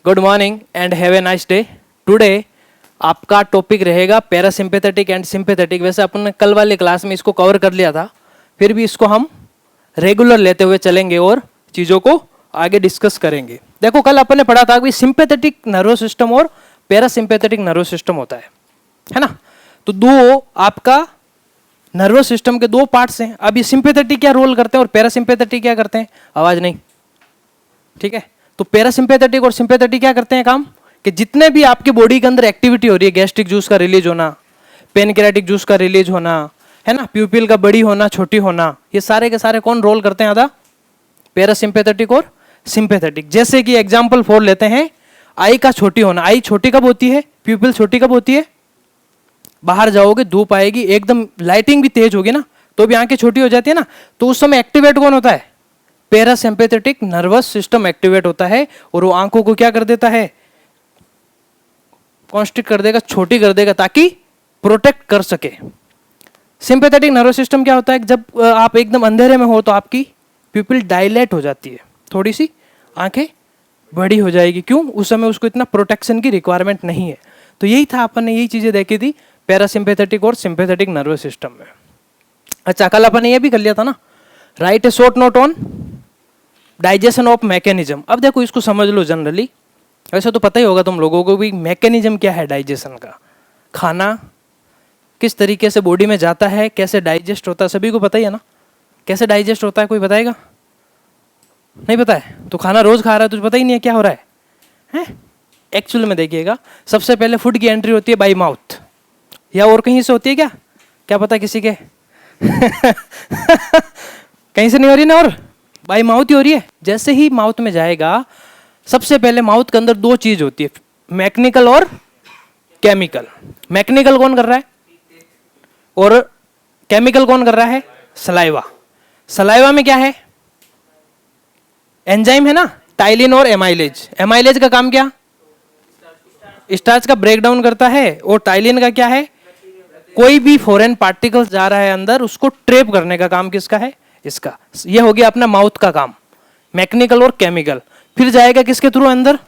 Good morning and have a nice day. Today आपका topic रहेगा parasympathetic and sympathetic. वैसे अपन ने कल वाली क्लास में इसको कवर कर लिया था, फिर भी इसको हम रेगुलर लेते हुए चलेंगे और चीज़ों को आगे डिस्कस करेंगे। देखो कल अपन ने पढ़ा था कि सिंपैथेटिक नर्वस सिस्टम और पैरासिम्पेथेटिक नर्वस सिस्टम होता है ना। तो दो आपका नर्वस सिस्टम के दो पार्ट्स हैं। अब ये सिंपैथेटिक क्या रोल करते हैं और पैरासिम्पेथेटिक क्या करते हैं? आवाज नहीं, ठीक है। तो पैरासिम्पेथेटिक और सिंपैथेटिक क्या करते हैं काम कि जितने भी आपके बॉडी के अंदर एक्टिविटी हो रही है, गैस्ट्रिक जूस का रिलीज होना, पेनक्रियाटिक जूस का रिलीज होना, है ना, प्यूपिल का बड़ी होना छोटी होना, ये सारे के सारे कौन रोल करते हैं? आधा पैरासिम्पेथेटिक और सिंपैथेटिक। जैसे कि एग्जांपल 4 लेते हैं, आई का छोटी होना। आई छोटी कब होती है? प्यूपिल छोटी कब होती है? बाहर जाओगे, धूप आएगी, एकदम लाइटिंग भी तेज होगी ना, तो भी आंखें छोटी हो जाती है ना। तो उस समय एक्टिवेट कौन होता है? पैरासिम्पेथेटिक नर्वस सिस्टम एक्टिवेट होता है और वो आंखों को क्या कर देता है? कॉन्स्ट्रिक्ट कर देगा, छोटी कर देगा ताकि प्रोटेक्ट कर सके। सिंपैथेटिक नर्वस सिस्टम क्या होता है? जब आप एकदम अंधेरे में हो तो आपकी प्यूपिल डायलेट हो जाती है, थोड़ी सी आंखें बड़ी हो जाएगी। क्यों? उस समय उसको इतना प्रोटेक्शन की रिक्वायरमेंट नहीं है। तो यही था, अपन ने यही चीजें देखी थी पैरासिम्पेथेटिक और सिंपैथेटिक नर्वस सिस्टम में। अच्छा, कल अपन ने ये भी कर लिया था ना, right A short note on digestion of mechanism. अब देखो इसको समझ लो जनरली, वैसे तो पता ही होगा तुम लोगों को भी मैकेनिज्म क्या है डाइजेशन का। खाना किस तरीके से बॉडी में जाता है, कैसे डाइजेस्ट होता है, सभी को पता ही है ना। कैसे डाइजेस्ट होता है कोई बताएगा? नहीं पता है? तो खाना रोज खा रहा है तुझे पता ही नहीं है क्या हो रहा है? एक्चुअल में देखिएगा, सबसे पहले फूड की एंट्री होती है बाई माउथ, या और कहीं से होती है क्या? क्या पता किसी के? कहीं से नहीं हो रही ना, और बाई माउथ ही हो रही है। जैसे ही माउथ में जाएगा, सबसे पहले माउथ के अंदर दो चीज होती है, मैकेनिकल और केमिकल। मैकेनिकल कौन कर रहा है और केमिकल कौन कर रहा है? सलाइवा। सलाइवा में क्या है? एंजाइम है ना, टाइलिन और एमाइलेज। एमाइलेज का काम क्या? स्टार्च का ब्रेकडाउन करता है। और टाइलिन का क्या है? कोई भी फॉरेन पार्टिकल्स जा रहा है अंदर, उसको ट्रैप करने का काम किसका है? इसका। ये हो गया अपना माउथ का काम, मैकेनिकल और केमिकल। फिर जाएगा किसके थ्रू अंदर?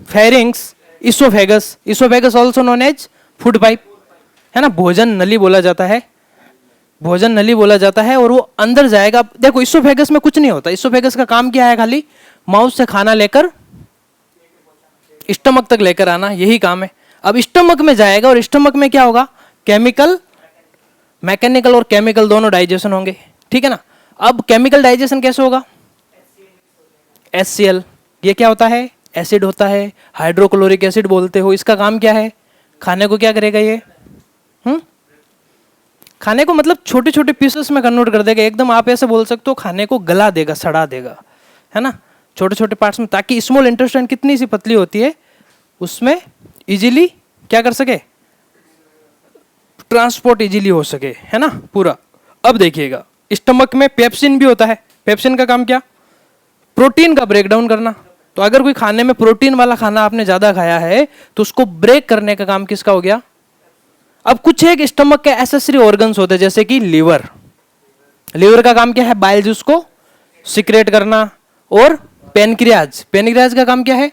Pharynx, oesophagus. Oesophagus also known as food pipe, है ना, भोजन नली बोला जाता है, भोजन नली बोला जाता है। और वो अंदर जाएगा। देखो इसोफेगस में कुछ नहीं होता, इसोफेगस का काम क्या है? खाली माउथ से खाना लेकर स्टमक तक लेकर आना, यही काम है। अब स्टमक में जाएगा और स्टमक में क्या होगा? केमिकल, मैकेनिकल और केमिकल दोनों डाइजेशन होंगे, ठीक है ना। अब केमिकल डाइजेशन कैसे होगा? HCl। ये क्या होता है? एसिड होता है, हाइड्रोक्लोरिक एसिड बोलते हो। इसका काम क्या है? खाने को क्या करेगा ये? खाने को मतलब छोटे छोटे पीसेस में कन्वर्ट कर देगा। एकदम आप ऐसे बोल सकते हो, खाने को गला देगा, सड़ा देगा, है ना, छोटे छोटे पार्ट्स में, ताकि स्मॉल इंटेस्टाइन कितनी सी पतली होती है उसमें इजीली क्या कर सके? ट्रांसपोर्ट इजीली हो सके, है ना, पूरा। अब देखिएगा, स्टमक में पेप्सिन भी होता है। पेप्सिन का काम क्या? प्रोटीन का ब्रेकडाउन करना। तो अगर कोई खाने में प्रोटीन वाला खाना आपने ज्यादा खाया है तो उसको ब्रेक करने का काम किसका हो गया? अब कुछ एक स्टमक के एसेसरी ऑर्गन्स होते हैं, जैसे कि लीवर। लीवर का काम क्या है? बाइल जूस को सिक्रेट करना। और पेनक्रियाज, पेनक्रियाज का काम क्या है?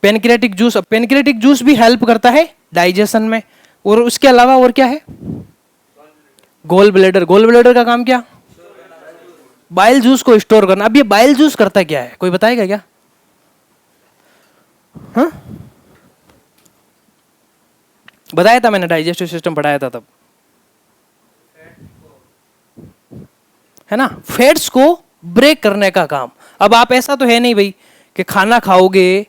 Pancreatic juice. पेनक्रियाटिक जूस भी हेल्प करता है डाइजेशन में। और उसके अलावा और क्या है? Gall bladder. गोल ब्लैडर का काम क्या? बाइल जूस को स्टोर करना। अब ये बाइल जूस करता क्या है, कोई बताएगा क्या? हाँ, बताया था मैंने, डाइजेस्टिव सिस्टम पढ़ाया था तब, है ना, फैट्स को ब्रेक करने का काम। अब आप ऐसा तो है नहीं भाई कि खाना खाओगे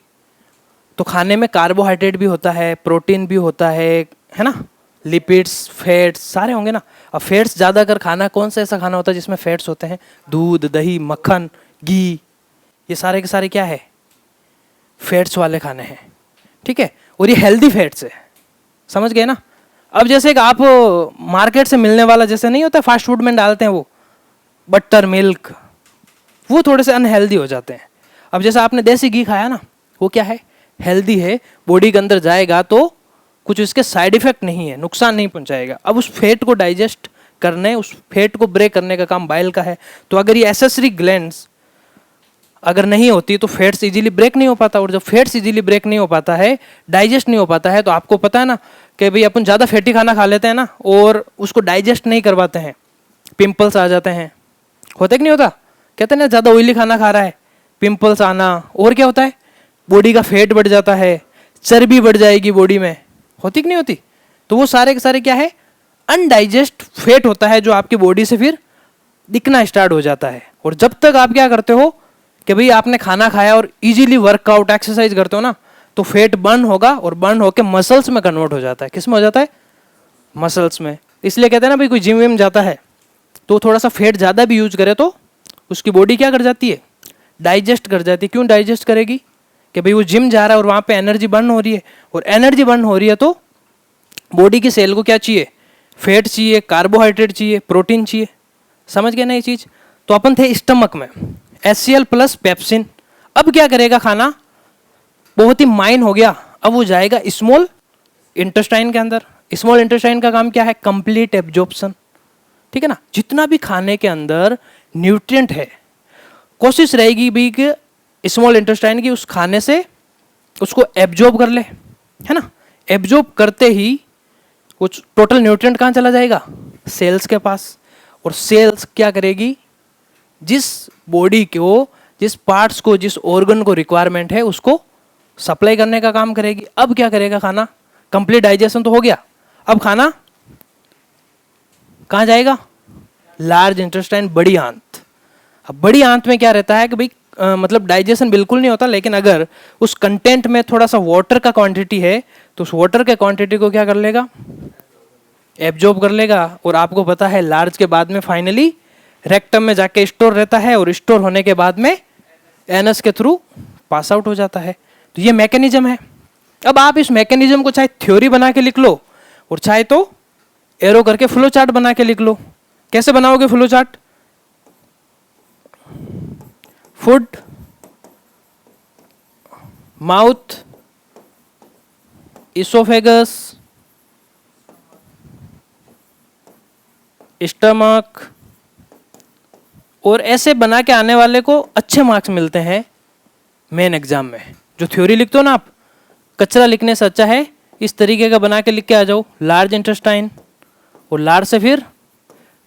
तो खाने में कार्बोहाइड्रेट भी होता है, प्रोटीन भी होता है ना, लिपिड्स, फैट्स सारे होंगे ना। अब फैट्स ज्यादा कर खाना, कौन सा ऐसा खाना होता है जिसमें फैट्स होते हैं? दूध, दही, मक्खन, घी, ये सारे के सारे क्या है? फैट्स वाले खाने हैं, ठीक है। और ये हेल्दी फैट्स है, समझ गए ना। अब जैसे कि आप मार्केट से मिलने वाला जैसे नहीं होता, फास्ट फूड में डालते हैं वो बटर मिल्क, वो थोड़े से अनहेल्दी हो जाते हैं। अब जैसे आपने देसी घी खाया ना, वो क्या है? हेल्दी है, बॉडी के अंदर जाएगा तो कुछ इसके साइड इफेक्ट नहीं है, नुकसान नहीं पहुंचाएगा। अब उस फैट को डाइजेस्ट करने, उस फैट को ब्रेक करने का काम बाइल का है। तो अगर ये एसेसरी ग्लैंड्स अगर नहीं होती तो फैट्स इजीली ब्रेक नहीं हो पाता, और जब फैट्स इजीली ब्रेक नहीं हो पाता है, डाइजेस्ट नहीं हो पाता है, तो आपको पता है ना कि भाई अपन ज़्यादा फैटी खाना खा लेते हैं ना और उसको डाइजेस्ट नहीं कर पाते हैं, पिंपल्स आ जाते हैं। होता कि नहीं होता? कहते हैं ना ज़्यादा ऑयली खाना खा रहा है, पिंपल्स आना। और क्या होता है? बॉडी का फैट बढ़ जाता है, चर्बी बढ़ जाएगी बॉडी में। होती कि नहीं होती? तो वो सारे के सारे क्या है? अनडाइजेस्ट फैट होता है जो आपकी बॉडी से फिर दिखना स्टार्ट हो जाता है। और जब तक आप क्या करते हो कि भाई आपने खाना खाया और इजीली वर्कआउट एक्सरसाइज करते हो ना, तो फैट बर्न होगा और बर्न होकर मसल्स में कन्वर्ट हो जाता है। किस में हो जाता है? मसल्स में। इसलिए कहते हैं ना भाई कोई जिम विम जाता है तो थोड़ा सा फैट ज़्यादा भी यूज करे तो उसकी बॉडी क्या कर जाती है? डाइजेस्ट कर जाती है। क्यों डाइजेस्ट करेगी? कि भाई वो जिम जा रहा है और वहाँ पे एनर्जी बर्न हो रही है, और एनर्जी बर्न हो रही है तो बॉडी की सेल को क्या चाहिए? फैट चाहिए, कार्बोहाइड्रेट चाहिए, प्रोटीन चाहिए। समझ गए ना ये चीज़? तो अपन थे स्टमक में, HCl प्लस पेप्सिन। अब क्या करेगा खाना? बहुत ही माइन हो गया, अब वो जाएगा स्मॉल इंटेस्टाइन के अंदर। स्मॉल इंटेस्टाइन का काम क्या है? Complete absorption. ठीक है ना? जितना भी खाने के अंदर न्यूट्रिएंट है, कोशिश रहेगी भी कि स्मॉल इंटेस्टाइन की उस खाने से उसको एब्जॉर्ब कर ले, है ना? एब्जॉर्ब करते ही कुछ टोटल न्यूट्रिएंट कहाँ चला जाएगा? सेल्स के पास। और सेल्स क्या करेगी? जिस बॉडी को, जिस पार्ट्स को, जिस ऑर्गन को रिक्वायरमेंट है उसको सप्लाई करने का काम करेगी। अब क्या करेगा खाना? कंप्लीट डाइजेशन तो हो गया, अब खाना कहाँ जाएगा? लार्ज इंटेस्टाइन, बड़ी आंत। अब बड़ी आंत में क्या रहता है कि भाई मतलब डाइजेशन बिल्कुल नहीं होता, लेकिन अगर उस कंटेंट में थोड़ा सा वाटर का क्वांटिटी है तो उस वाटर के क्वांटिटी को क्या कर लेगा? एब्जॉर्ब कर लेगा। और आपको पता है लार्ज के बाद में फाइनली रेक्टम में जाके स्टोर रहता है, और स्टोर होने के बाद में एनस के थ्रू पास आउट हो जाता है। तो ये मैकेनिज्म है। अब आप इस मैकेनिज्म को चाहे थ्योरी बना के लिख लो और चाहे तो एरो करके फ्लो चार्ट बना के लिख लो। कैसे बनाओगे flow chart? Food, mouth, oesophagus, stomach, और ऐसे बना के आने वाले को अच्छे मार्क्स मिलते हैं मेन एग्जाम में। जो थ्योरी लिखते हो ना आप, कचरा लिखने से अच्छा है इस तरीके का बना के लिख के आ जाओ। लार्ज इंटेस्टाइन, और लार्ज से फिर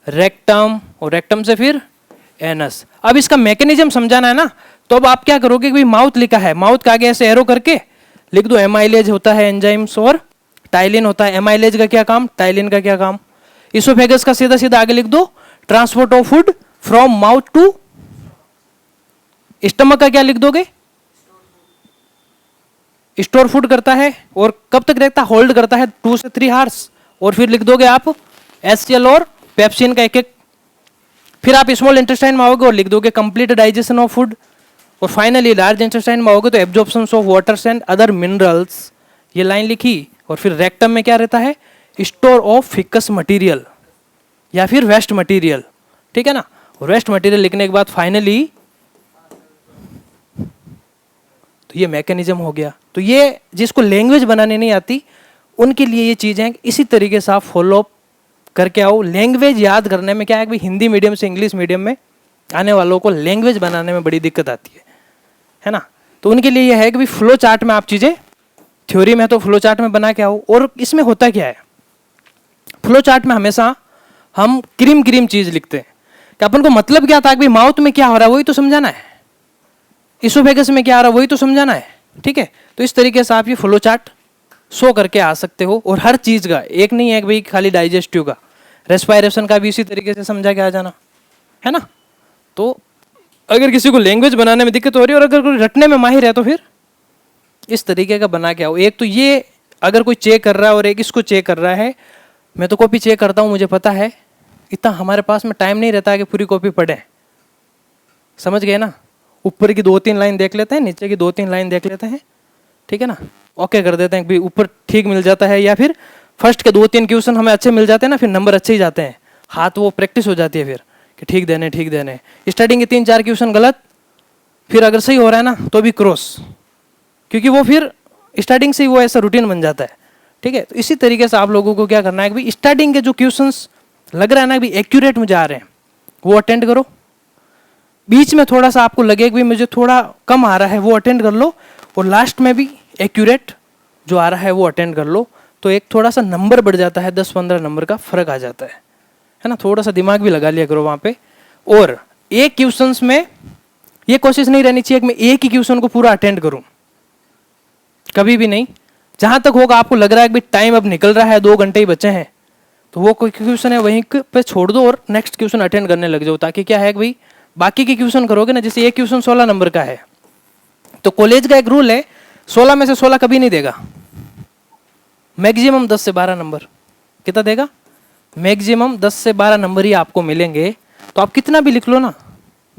रेक्टम, और रेक्टम से फिर एनस। अब इसका मैकेनिज्म समझाना है ना, तो अब आप क्या करोगे कि भाई माउथ लिखा है, माउथ के आगे ऐसे एरो करके लिख दो एमाइलेज होता है एंजाइम्स, और टाइलिन होता है। एमाइलेज का क्या काम? टाइलिन का क्या काम? इसोफेगस का सीधा सीधा आगे लिख दो transport of food from mouth to. Stomach का क्या लिख दोगे? स्टोर फूड करता है, और कब तक रहता है? होल्ड करता है 2 से 3 आवर्स। और फिर लिख दोगे आप HCl और पेप्सिन का एक एक। फिर आप स्मॉल इंटेस्टाइन में आओगे और लिख दोगे कंप्लीट डाइजेशन ऑफ फूड। और फाइनली लार्ज इंटेस्टाइन में आओगे तो absorption of waters and other minerals, ये लाइन लिखी। और फिर रेक्टम में क्या रहता है? स्टोर ऑफ फिकस मटेरियल या फिर वेस्ट मटेरियल। ठीक है ना? वेस्ट मटेरियल लिखने के बाद फाइनली तो ये मैकेनिज्म हो गया। तो ये जिसको लैंग्वेज बनाने नहीं आती उनके लिए ये चीज़ें इसी तरीके से आप फॉलो अप करके आओ। लैंग्वेज याद करने में क्या है कि हिंदी मीडियम से इंग्लिश मीडियम में आने वालों को लैंग्वेज बनाने में बड़ी दिक्कत आती है ना? तो उनके लिए ये है कि भाई फ्लो चार्ट में आप चीज़ें, थ्योरी में तो फ्लो चार्ट में बना के आओ। और इसमें होता क्या है? फ्लो चार्ट में हमेशा हम क्रीम क्रीम चीज़ लिखते हैं कि अपन को मतलब क्या था कि भाई माउथ में क्या हो रहा है वही तो समझाना है, इसोफेगस में क्या आ रहा है वही तो समझाना है। ठीक है? तो इस तरीके से आप ये फ्लो चार्ट शो करके आ सकते हो। और हर चीज़ का एक नहीं है कि भाई खाली डाइजेस्टिव का, रेस्पायरेशन का भी इसी तरीके से समझा के आ जाना है ना। तो अगर किसी को लैंग्वेज बनाने में दिक्कत हो रही है और अगर कोई रटने में माहिर है तो फिर इस तरीके का बना के आओ। एक तो ये अगर कोई चेक कर रहा है और एक इसको चेक कर रहा है, मैं तो कॉपी चेक करता हूँ, मुझे पता है इतना हमारे पास में टाइम नहीं रहता है कि पूरी कॉपी पढ़ें। समझ गए ना? ऊपर की 2-3 लाइन देख लेते हैं, नीचे की 2-3 लाइन देख लेते हैं। ठीक है ना? ओके कर देते हैं कि ऊपर ठीक मिल जाता है, या फिर फर्स्ट के 2-3 क्वेश्चन हमें अच्छे मिल जाते हैं ना, फिर नंबर अच्छे ही जाते हैं, हाथ वो प्रैक्टिस हो जाती है फिर कि ठीक देने। स्टार्टिंग के 3-4 क्वेश्चन गलत, फिर अगर सही हो रहा है ना तो भी क्रॉस, क्योंकि वो फिर स्टार्टिंग से ही वो ऐसा रूटीन बन जाता है। ठीक है? तो इसी तरीके से आप लोगों को क्या करना है कि भाई स्टार्टिंग के जो क्वेश्चंस लग रहा है ना कि एक्यूरेट मुझे आ रहे हैं वो अटेंड करो। बीच में थोड़ा सा आपको लगे कि भाई मुझे थोड़ा कम आ रहा है वो अटेंड कर लो, और लास्ट में भी एक्यूरेट जो आ रहा है वो अटेंड कर लो, तो एक थोड़ा सा नंबर बढ़ जाता है, 10-15 नंबर का फर्क आ जाता है ना। थोड़ा सा दिमाग भी लगा लिया करो वहाँ पे। और एक क्वेश्चंस में ये कोशिश नहीं रहनी चाहिए कि मैं एक ही क्वेश्चन को पूरा अटेंड करूं, कभी भी नहीं। जहां तक होगा आपको लग रहा है कि भाई टाइम अब निकल रहा है, 2 घंटे ही बचे हैं, तो वो कोई क्वेश्चन है वहीं पे छोड़ दो और नेक्स्ट क्वेश्चन अटेंड करने लग जाओ, ताकि क्या है कि भाई बाकी के क्वेश्चन करोगे ना, जैसे एक क्वेश्चन 16 नंबर का है, तो कॉलेज का एक रूल है 16 में से 16 कभी नहीं देगा, मैक्सिमम 10 से 12 नंबर। कितना देगा? मैक्सिमम 10 से 12 नंबर ही आपको मिलेंगे। तो आप कितना भी लिख लो ना,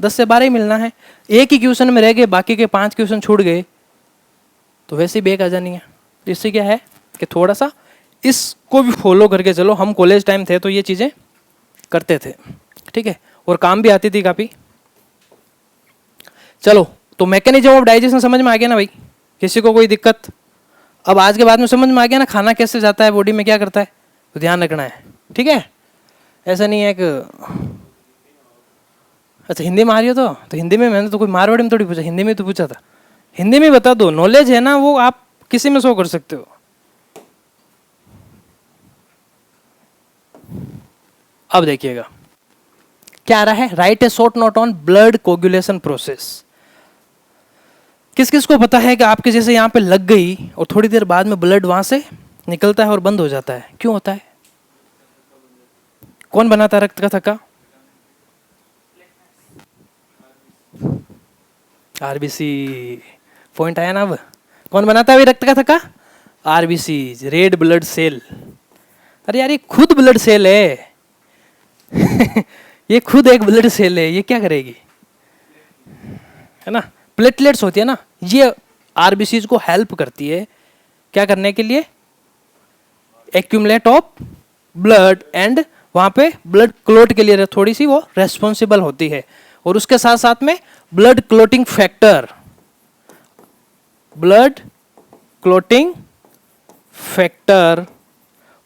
10 से 12 ही मिलना है। एक ही क्वेश्चन में रह गए, बाकी के 5 क्वेश्चन छूट गए, तो वैसे ही बेक आ जानी है। इससे क्या है कि थोड़ा सा इसको भी फॉलो करके चलो। हम कॉलेज टाइम थे तो ये चीज़ें करते थे, ठीक है, और काम भी आती थी काफ़ी। चलो, तो मैकेनिज्म ऑफ डाइजेशन समझ में आ गया ना भाई, किसी को कोई दिक्कत? अब आज के बाद में समझ में आ गया ना खाना कैसे जाता है बॉडी में, क्या करता है, तो ध्यान रखना है, ठीक है। ऐसा नहीं है कि अच्छा हिंदी में आ रही हो तो हिंदी में, मैंने तो कोई मारवाड़ी में थोड़ी पूछा, हिंदी में तो पूछा था। हिंदी में बता दो, नॉलेज है ना वो आप किसी में शो कर सकते हो। अब देखिएगा क्या आ रहा है, right A short note on blood coagulation process. किस किस को पता है कि आपके जैसे यहाँ पे लग गई और थोड़ी देर बाद में ब्लड वहां से निकलता है और बंद हो जाता है, क्यों होता है? कौन बनाता है रक्त का थक्का? आरबीसी। पॉइंट आया ना अब? कौन बनाता है रक्त का थक्का? RBC, red blood cell. अरे यार ये खुद ब्लड सेल है ये खुद एक ब्लड सेल है, ये क्या करेगी, है ना। प्लेटलेट्स होती है ना, ये आरबीसीज को हेल्प करती है क्या करने के लिए, एक्यूमुलेट ऑफ ब्लड, एंड वहां पे ब्लड क्लोट के लिए थोड़ी सी वो रेस्पॉन्सिबल होती है। और उसके साथ साथ में blood clotting factor, blood clotting factor,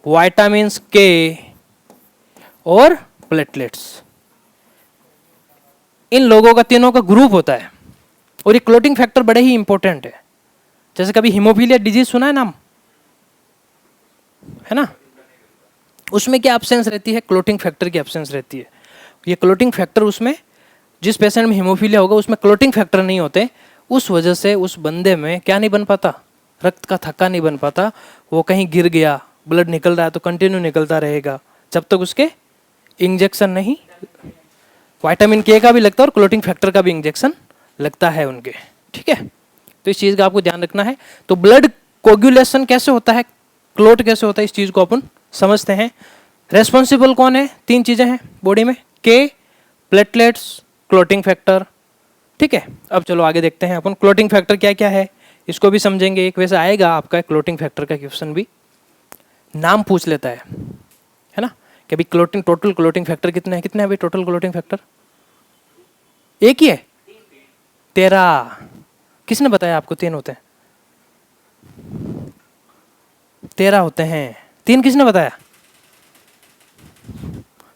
vitamin के और प्लेटलेट्स, इन लोगों का तीनों का ग्रुप होता है। और ये क्लोटिंग फैक्टर बड़े ही इंपॉर्टेंट है। जैसे कभी हीमोफीलिया डिजीज सुना है नाम, है ना, उसमें क्या एब्सेंस रहती है, क्लोटिंग फैक्टर की एब्सेंस रहती है। ये क्लोटिंग फैक्टर उसमें, जिस पेशेंट में हीमोफीलिया होगा उसमें क्लोटिंग फैक्टर नहीं होते, उस वजह से उस बंदे में क्या नहीं बन पाता, रक्त का थक्का नहीं बन पाता। वो कहीं गिर गया, ब्लड निकल रहा है तो कंटिन्यू निकलता रहेगा जब तक उसके इंजेक्शन नहीं, विटामिन के का भी लगता है और क्लोटिंग फैक्टर का भी इंजेक्शन लगता है उनके, ठीक है। तो इस चीज़ का आपको ध्यान रखना है। तो ब्लड कोगुलेशन कैसे होता है, क्लोट कैसे होता है, इस चीज़ को अपन समझते हैं। रेस्पॉन्सिबल कौन है, 3 चीज़ें हैं बॉडी में, के, प्लेटलेट्स, क्लोटिंग फैक्टर, ठीक है। अब चलो आगे देखते हैं अपन क्लोटिंग फैक्टर क्या क्या है, इसको भी समझेंगे। एक वैसे आएगा आपका क्लोटिंग फैक्टर का क्वेश्चन भी, नाम पूछ लेता है ना, कि अभी क्लोटिंग, टोटल क्लोटिंग फैक्टर कितने हैं अभी टोटल क्लोटिंग फैक्टर? एक ही है, 13। किसने बताया आपको 3 होते हैं? 13 होते हैं, 3 किसने बताया?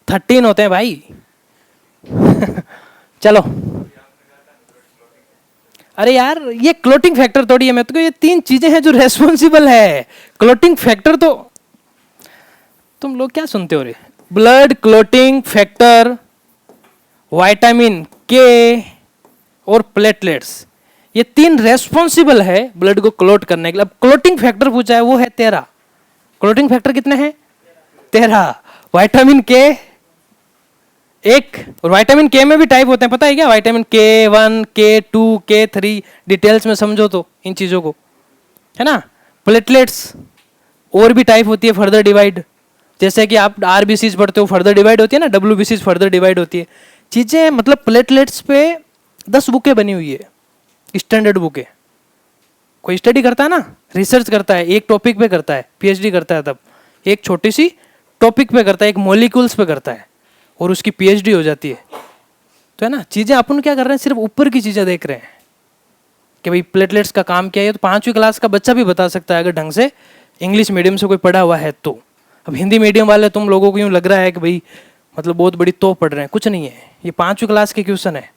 13 होते हैं भाई चलो, अरे यार ये क्लोटिंग फैक्टर थोड़ी है, मैं तो ये 3 चीजें हैं जो रेस्पॉन्सिबल है। क्लोटिंग फैक्टर तो तुम लोग क्या सुनते हो रे, ब्लड क्लोटिंग फैक्टर, विटामिन के और प्लेटलेट्स, ये 3 रेस्पॉन्सिबल है ब्लड को क्लोट करने के लिए। अब क्लोटिंग फैक्टर पूछा है वो है 13। क्लोटिंग फैक्टर कितने हैं? 13। विटामिन के 1, और विटामिन के में भी टाइप होते हैं, पता है क्या? Vitamin K1, K2, K3, details में समझो तो इन चीजों को, है ना। प्लेटलेट्स और भी टाइप होती है, फर्दर डिवाइड, जैसे कि आप आरबीसीज पढ़ते हो फर्दर डिवाइड होती है ना, डब्ल्यूबीसीज फर्दर डिवाइड होती है चीजें। मतलब प्लेटलेट्स पे 10 बुकें बनी हुई है, स्टैंडर्ड बुकें। कोई स्टडी करता है ना, रिसर्च करता है, एक टॉपिक पे करता है, पीएचडी करता है, तब एक छोटी सी टॉपिक पे करता है, एक मॉलिक्यूल्स पे करता है, और उसकी पीएचडी हो जाती है। तो है ना, चीजें अपन क्या कर रहे हैं, सिर्फ ऊपर की चीजें देख रहे हैं कि भाई प्लेटलेट्स का काम क्या है। तो 5वीं क्लास का बच्चा भी बता सकता है अगर ढंग से इंग्लिश मीडियम से कोई पढ़ा हुआ है तो। अब हिंदी मीडियम वाले तुम लोगों को यूँ लग रहा है कि भाई मतलब बहुत बड़ी तोप पढ़ रहे हैं, कुछ नहीं है, ये 5वीं क्लास के क्वेश्चन है,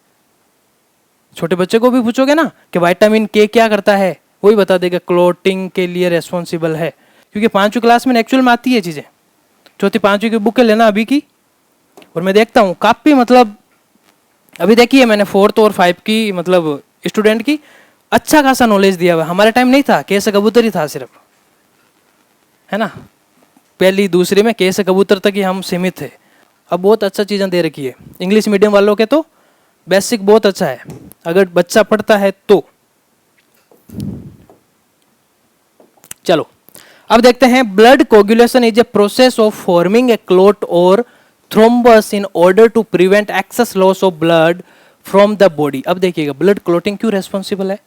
छोटे बच्चे को भी पूछोगे ना कि विटामिन के क्या करता है, वही बता देगा क्लोटिंग के लिए रेस्पॉन्सिबल है, क्योंकि 5वीं क्लास में एक्चुअल में आती है चीज़ें। चौथी 5वीं की बुक लेना अभी की, और मैं देखता हूँ काफ़ी मतलब अभी देखिए मैंने 4th और 5 की मतलब स्टूडेंट की अच्छा खासा नॉलेज दिया हुआ। हमारे टाइम नहीं था, कैसे कबूतर ही था सिर्फ, है ना। पहली दूसरी में कैसे कबूतर तक ही हम सीमित थे। अब बहुत अच्छा चीज़ें दे रखी है। इंग्लिश मीडियम वालों के तो बेसिक बहुत अच्छा है, अगर बच्चा पढ़ता है तो। चलो अब देखते हैं, blood coagulation is a process of forming a clot और thrombus in order to prevent excess loss of blood from the body. अब देखिएगा ब्लड क्लॉटिंग क्यों रेस्पॉन्सिबल है,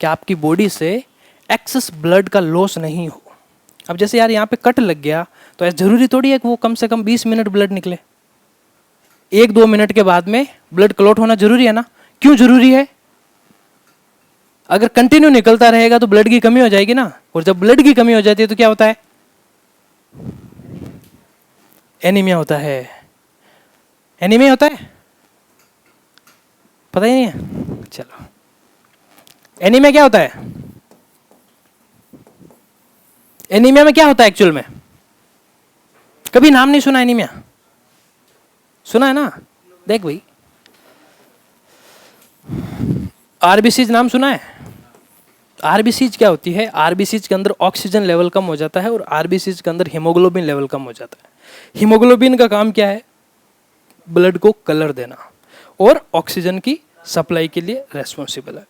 कि आपकी बॉडी से एक्सेस ब्लड का लॉस नहीं हो। अब जैसे यार यहाँ पे कट लग गया तो ऐसा जरूरी थोड़ी है कि वो कम से कम 20 मिनट ब्लड निकले, 1-2 मिनट के बाद में ब्लड क्लॉट होना जरूरी है ना। क्यों जरूरी है, अगर कंटिन्यू निकलता रहेगा तो ब्लड की कमी हो जाएगी ना, और जब ब्लड की कमी हो जाती है तो क्या होता है, एनीमिया होता है। एनीमिया होता है, पता ही नहीं है। चलो एनीमिया क्या होता है, एनीमिया में क्या होता है एक्चुअल में, कभी नाम नहीं सुना एनीमिया, सुना है ना। देख भाई आरबीसीज नाम सुना है, आरबीसीज क्या होती है, आरबीसीज के अंदर ऑक्सीजन लेवल कम हो जाता है और आरबीसीज के अंदर हीमोग्लोबिन लेवल कम हो जाता है। हीमोग्लोबिन का काम क्या है, ब्लड को कलर देना, और ऑक्सीजन की सप्लाई के लिए रेस्पॉन्सिबल है।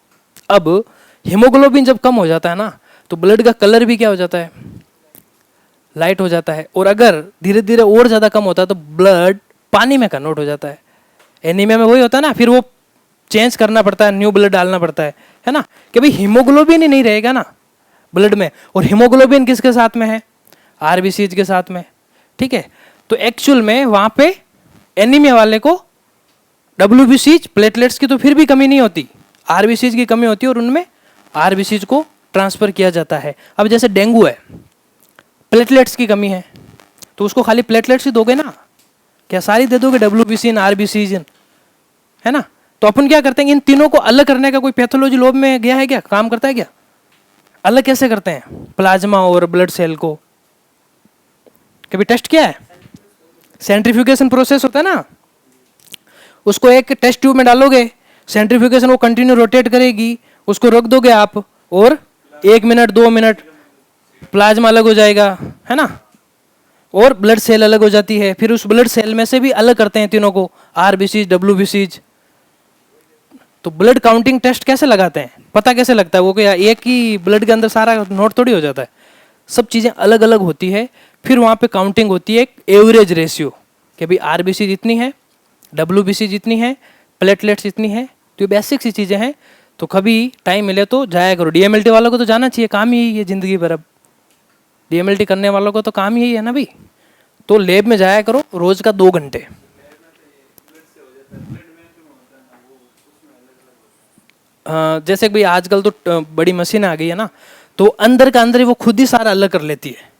अब हीमोग्लोबिन जब कम हो जाता है ना तो ब्लड का कलर भी क्या हो जाता है, लाइट हो जाता है, और अगर धीरे धीरे और ज़्यादा कम होता है तो ब्लड पानी में कन्वर्ट हो जाता है। एनीमिया में वही होता है ना, फिर वो चेंज करना पड़ता है, न्यू ब्लड डालना पड़ता है ना, कि भाई हीमोग्लोबिन ही नहीं रहेगा ना ब्लड में, और हीमोग्लोबिन किसके साथ में है, आरबीसीज के साथ में, ठीक है। तो एक्चुअल में वहाँ पे एनीमिया वाले को डब्ल्यूबीसीज प्लेटलेट्स की तो फिर भी कमी नहीं होती, आरबीसीज की कमी होती है, और उनमें आरबीसीज को ट्रांसफर किया जाता है। अब जैसे डेंगू है, प्लेटलेट्स की कमी है, तो उसको खाली प्लेटलेट्स ही दोगे ना, क्या सारी दे दोगे डब्ल्यूबीसी आरबीसीज, है ना। तो अपन क्या करते हैं, इन तीनों को अलग करने का कोई पैथोलॉजी लैब में गया है क्या, काम करता है क्या, अलग कैसे करते हैं प्लाज्मा और ब्लड सेल को, कभी टेस्ट किया है। सेंट्रीफ्यूगेशन प्रोसेस होता है ना, उसको एक टेस्ट ट्यूब में डालोगे, सेंट्रीफ्यूगेशन वो कंटिन्यू रोटेट करेगी, उसको रख दोगे आप, और 1 मिनट 2 मिनट प्लाज्मा अलग हो जाएगा, है ना, और ब्लड सेल अलग हो जाती है। फिर उस ब्लड सेल में से भी अलग करते हैं तीनों को, आरबीसीज डब्ल्यूबीसीज। तो ब्लड काउंटिंग टेस्ट कैसे लगाते हैं, पता कैसे लगता है, वो क्या एक ही ब्लड के अंदर सारा नोट थोड़ी हो जाता है, सब चीज़ें अलग अलग होती है। फिर वहाँ पे काउंटिंग होती है एक एवरेज रेशियो, कि भाई आरबीसी जितनी है, डब्ल्यूबीसी जितनी है, प्लेटलेट्स जितनी है, तो ये बेसिक सी चीज़ें हैं। तो कभी टाइम मिले तो जाया करो, डीएमएलटी वालों को तो जाना चाहिए, काम ही यही है ज़िंदगी भर। अब डीएमएलटी करने वालों को तो काम ही यही है ना भाई, तो लैब में जाया करो रोज़ का 2 घंटे। जैसे कि भाई आजकल तो बड़ी मशीन आ गई है ना, तो अंदर का अंदर ही वो खुद ही सारा अलग कर लेती है,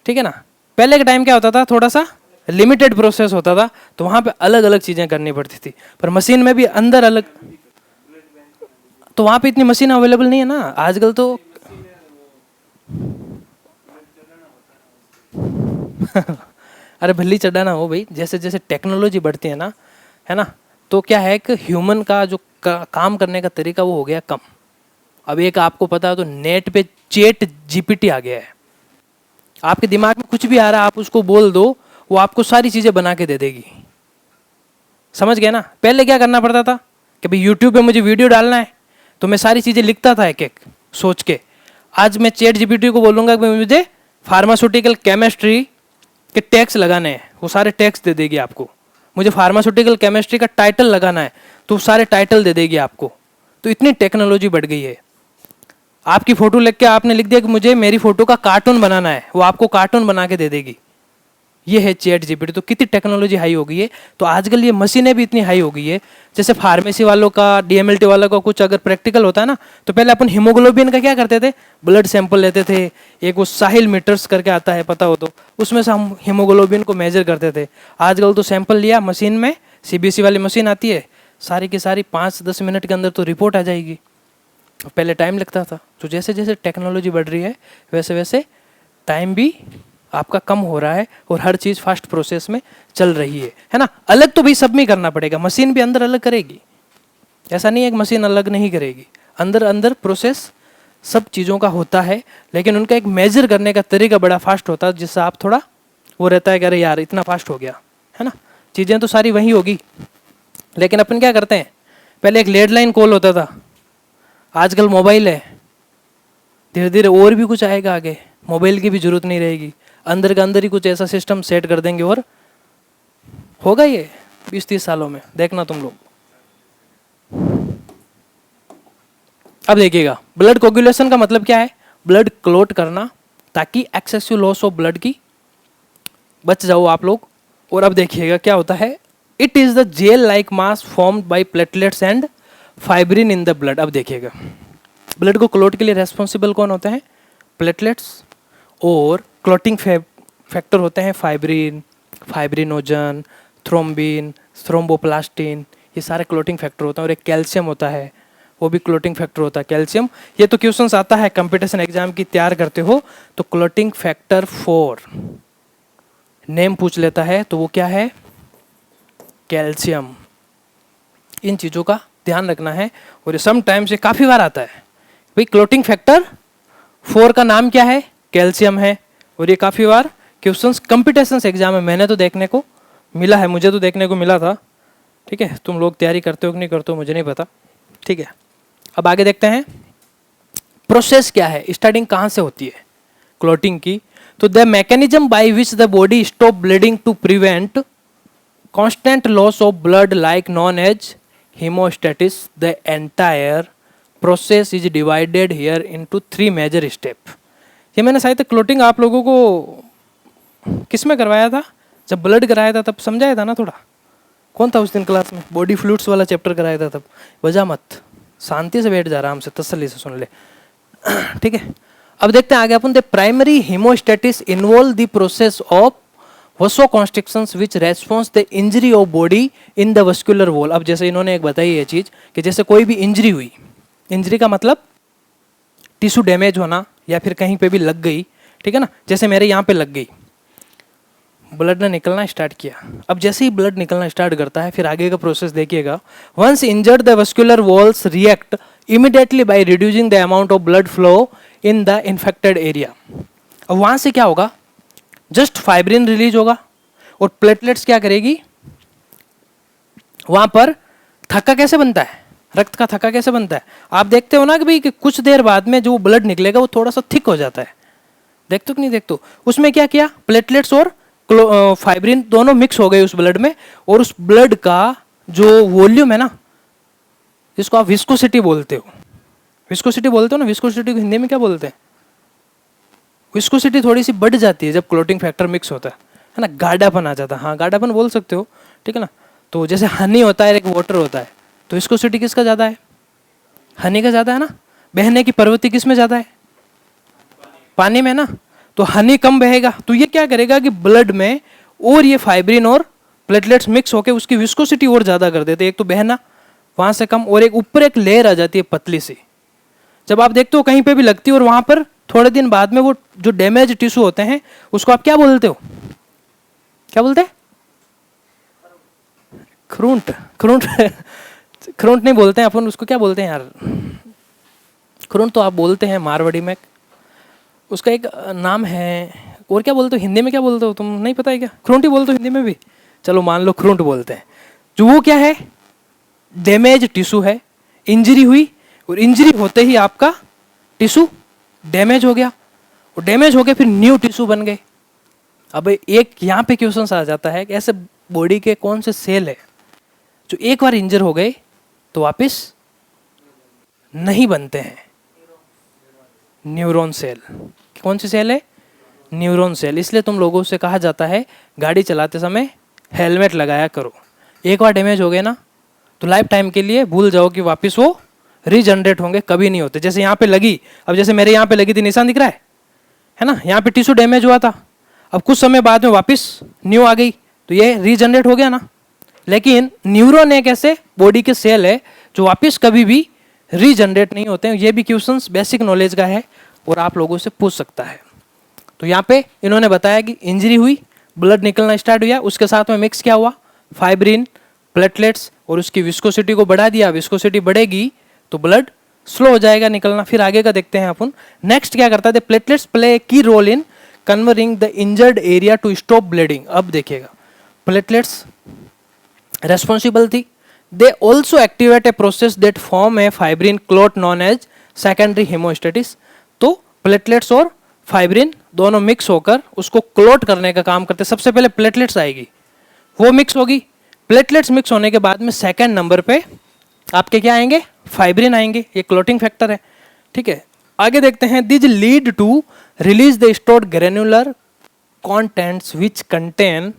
ठीक है ना। पहले के टाइम क्या होता था, थोड़ा सा लिमिटेड प्रोसेस होता था, तो वहाँ पे अलग अलग चीज़ें करनी पड़ती थी, पर मशीन में भी अंदर अलग, तो वहाँ पे इतनी मशीन अवेलेबल नहीं है ना आजकल तो। अरे भल्ली चढ़ाना हो भाई, जैसे जैसे टेक्नोलॉजी बढ़ती है ना, तो क्या है कि ह्यूमन का जो काम करने का तरीका वो हो गया कम। अब एक आपको पता है तो नेट पे चैट जीपीटी आ गया है, आपके दिमाग में कुछ भी आ रहा है आप उसको बोल दो, वो आपको सारी चीज़ें बना के दे देगी, समझ गए ना। पहले क्या करना पड़ता था कि भाई यूट्यूब पे मुझे वीडियो डालना है, तो मैं सारी चीज़ें लिखता था एक एक सोच के। आज मैं चैट जीपीटी को बोलूँगा कि मुझे फार्मास्यूटिकल केमिस्ट्री के टैक्स लगाने हैं, वो सारे टैक्स दे देगी आपको। मुझे फार्मास्यूटिकल केमिस्ट्री का टाइटल लगाना है तो सारे टाइटल दे देगी आपको। तो इतनी टेक्नोलॉजी बढ़ गई है। आपकी फ़ोटो लिख के आपने लिख दिया कि मुझे मेरी फ़ोटो का कार्टून बनाना है, वो आपको कार्टून बना के दे देगी। ये है चैट जीपीटी। तो कितनी टेक्नोलॉजी हाई हो गई है। तो आजकल ये मशीनें भी इतनी हाई हो गई है, जैसे फार्मेसी वालों का, डीएमएलटी वालों का कुछ अगर प्रैक्टिकल होता है ना, तो पहले अपन हीमोग्लोबिन का क्या करते थे, ब्लड सैंपल लेते थे, एक वो साहिल मीटर्स करके आता है पता हो तो, उसमें से हम हीमोग्लोबिन को मेजर करते थे। आजकल तो सैंपल लिया मशीन में, सीबीएसई वाली मशीन आती है, सारी की सारी 5-10 मिनट के अंदर तो रिपोर्ट आ जाएगी। पहले टाइम लगता था। तो जैसे जैसे टेक्नोलॉजी बढ़ रही है वैसे वैसे टाइम भी आपका कम हो रहा है और हर चीज़ फास्ट प्रोसेस में चल रही है ना। अलग तो भाई सब में करना पड़ेगा, मशीन भी अंदर अलग करेगी, ऐसा नहीं है कि मशीन अलग नहीं करेगी, अंदर अंदर प्रोसेस सब चीज़ों का होता है, लेकिन उनका एक मेजर करने का तरीका बड़ा फास्ट होता है, जिससे आप थोड़ा वो रहता है कि अरे यार इतना फास्ट हो गया, है ना। चीज़ें तो सारी वही होगी, लेकिन अपन क्या करते हैं, पहले एक लैंडलाइन कॉल होता था, आजकल मोबाइल है, धीरे धीरे और भी कुछ आएगा आगे, मोबाइल की भी जरूरत नहीं रहेगी, अंदर का अंदर ही कुछ ऐसा सिस्टम सेट कर देंगे और होगा ये 20-30 सालों में, देखना तुम लोग। अब देखिएगा, ब्लड कोगुलेशन का मतलब क्या है, ब्लड क्लॉट करना, ताकि एक्सेसिव लॉस ऑफ ब्लड की बच जाओ आप लोग। और अब देखिएगा क्या होता है, it is the gel like mass formed by platelets and fibrin in the blood. अब देखिएगा, ब्लड को क्लॉट के लिए रेस्पॉन्सिबल कौन होते हैं, प्लेटलेट्स, और क्लॉटिंग फैक्टर होते हैं फाइब्रिन, फाइब्रिनोजन, थ्रोम्बिन, थ्रोम्बोप्लास्टिन, ये सारे क्लॉटिंग फैक्टर होते हैं। और एक कैल्शियम होता है, वो भी क्लॉटिंग फैक्टर होता है, कैल्शियम। ये तो क्वेश्चंस आता है कंपटीशन एग्जाम की तैयार करते हो तो क्लॉटिंग फैक्टर 4 नेम पूछ लेता है, तो वो क्या है, कैल्शियम। इन चीज़ों का ध्यान रखना है। और ये सम टाइम से काफ़ी बार आता है भाई, क्लॉटिंग फैक्टर 4 का नाम क्या है, कैल्शियम है। और ये काफ़ी बार क्वेश्चंस कंपटीशन एग्जाम में मैंने तो देखने को मिला है, मुझे तो देखने को मिला था। ठीक है, तुम लोग तैयारी करते हो कि नहीं करते हो मुझे नहीं पता। ठीक है, अब आगे देखते हैं प्रोसेस क्या है, स्टार्टिंग कहाँ से होती है क्लॉटिंग की। तो the mechanism by which the body stop bleeding to prevent constant loss of blood like known as hemostasis. The entire process is divided here into 3 major step. ये मैंने शायद क्लॉटिंग आप लोगों को किस में करवाया था, जब ब्लड कराया था तब समझाया था ना थोड़ा। कौन था उस दिन क्लास में, बॉडी फ्लूइड्स वाला चैप्टर कराया था तब। वजह मत, शांति से बैठ जा, आराम से तसल्ली से सुन ले। ठीक है, अब देखते हैं आगे अपन। The primary haemostasis involve the process of vasoconstrictions which response the injury of body in the vascular wall. अब जैसे इन्होंने एक बताई है चीज़ कि जैसे कोई भी इंजरी हुई, इंजरी का मतलब टिश्यू डैमेज होना या फिर कहीं पे भी लग गई, ठीक है ना। जैसे मेरे यहाँ पे लग गई, ब्लड ने निकलना स्टार्ट किया। अब जैसे ही ब्लड निकलना स्टार्ट करता है, फिर आगे का प्रोसेस देखिएगा। Once injured the vascular walls react immediately by reducing the amount of blood flow in the infected area. अब वहाँ से क्या होगा, जस्ट फाइब्रिन रिलीज होगा और प्लेटलेट्स क्या करेगी, वहां पर थक्का कैसे बनता है, रक्त का थक्का कैसे बनता है, आप देखते हो ना कि भाई कि कुछ देर बाद में जो ब्लड निकलेगा वो थोड़ा सा थिक हो जाता है, देखते हो कि नहीं देखते हो। उसमें क्या किया, प्लेटलेट्स और फाइब्रिन दोनों मिक्स हो गए उस ब्लड में, और उस ब्लड का जो वॉल्यूम है ना, जिसको आप विस्कोसिटी बोलते हो, विस्कोसिटी बोलते हो ना, विस्कोसिटी को हिंदी में क्या बोलते हैं, विस्कोसिटी थोड़ी सी बढ़ जाती है जब क्लॉटिंग फैक्टर मिक्स होता है ना, गाढ़ापन आ जाता है, हाँ गाढ़ापन बोल सकते हो, ठीक है ना। तो जैसे हनी होता है, एक वाटर होता है, तो विस्कोसिटी किसका ज़्यादा है, हनी का ज़्यादा है ना। बहने की प्रवृत्ति किस में ज़्यादा है, पानी में ना। तो हनी कम बहेगा, तो ये क्या करेगा कि ब्लड में और ये फाइब्रिन और प्लेटलेट्स मिक्स होकर उसकी विस्कोसिटी और ज़्यादा कर देते, एक तो बहना वहाँ से कम, और एक ऊपर एक लेयर आ जाती है पतली सी, जब आप देखते हो कहीं पे भी लगती है, और वहाँ पर थोड़े दिन बाद में वो जो डैमेज टिश्यू होते हैं उसको आप क्या बोलते हो, क्या बोलते हैं, ख्रूंट, ख्रूंट ख्रूंट नहीं बोलते हैं अपन, उसको क्या बोलते हैं यार, ख्रूंट तो आप बोलते हैं मारवाड़ी में, उसका एक नाम है, और क्या बोलते हो हिंदी में, क्या बोलते हो तुम, नहीं पता है क्या, ख्रूंट ही बोलते हो हिंदी में भी, चलो मान लो ख्रूंट बोलते हैं। जो वो क्या है, डैमेज टिश्यू है, इंजरी हुई, और इंजरी होते ही आपका टिश्यू डैमेज हो गया, और डैमेज हो गया फिर न्यू टिश्यू बन गए। अब एक यहाँ पे क्वेश्चन आ जाता है कि ऐसे बॉडी के कौन से सेल है जो एक बार इंजर हो गए तो वापस नहीं बनते हैं, न्यूरॉन सेल। कौन सी सेल है, न्यूरॉन सेल। इसलिए तुम लोगों से कहा जाता है गाड़ी चलाते समय हेलमेट लगाया करो, एक बार डैमेज हो गए ना तो लाइफ टाइम के लिए भूल जाओ कि वापस वो रीजनरेट होंगे, कभी नहीं होते। जैसे यहाँ पे लगी, अब जैसे मेरे यहाँ पे लगी थी, निशान दिख रहा है ना, यहाँ पे टिश्यू डैमेज हुआ था, अब कुछ समय बाद में वापस न्यू आ गई, तो ये रीजनरेट हो गया ना। लेकिन न्यूरॉन एक ऐसे बॉडी के सेल है जो वापस कभी भी रीजनरेट नहीं होते हैं। ये भी क्वेश्चंस बेसिक नॉलेज का है और आप लोगों से पूछ सकता है। तो यहाँ पे इन्होंने बताया कि इंजरी हुई, ब्लड निकलना स्टार्ट हुआ, उसके साथ में मिक्स क्या हुआ, फाइब्रिन, प्लेटलेट्स, और उसकी विस्कोसिटी को बढ़ा दिया। विस्कोसिटी बढ़ेगी तो ब्लड स्लो हो जाएगा निकलना। फिर आगे का देखते हैं अपन। नेक्स्ट क्या करता है, platelets play a key role in converting the injured area to stop bleeding. अब देखिएगा, प्लेटलेट्स रेस्पॉन्सिबल थी। They also activate a process that form a fibrin clot known as secondary haemostasis. तो प्लेटलेट्स और fibrin दोनों mix होकर उसको clot करने का काम करते। सबसे पहले प्लेटलेट्स आएगी, वो मिक्स होगी। प्लेटलेट्स मिक्स होने के बाद में सेकंड नंबर पे आपके क्या आएंगे, फाइब्रिन आएंगे। ये क्लोटिंग फैक्टर है, ठीक है। आगे देखते हैं, this lead to release the stored granular contents which contain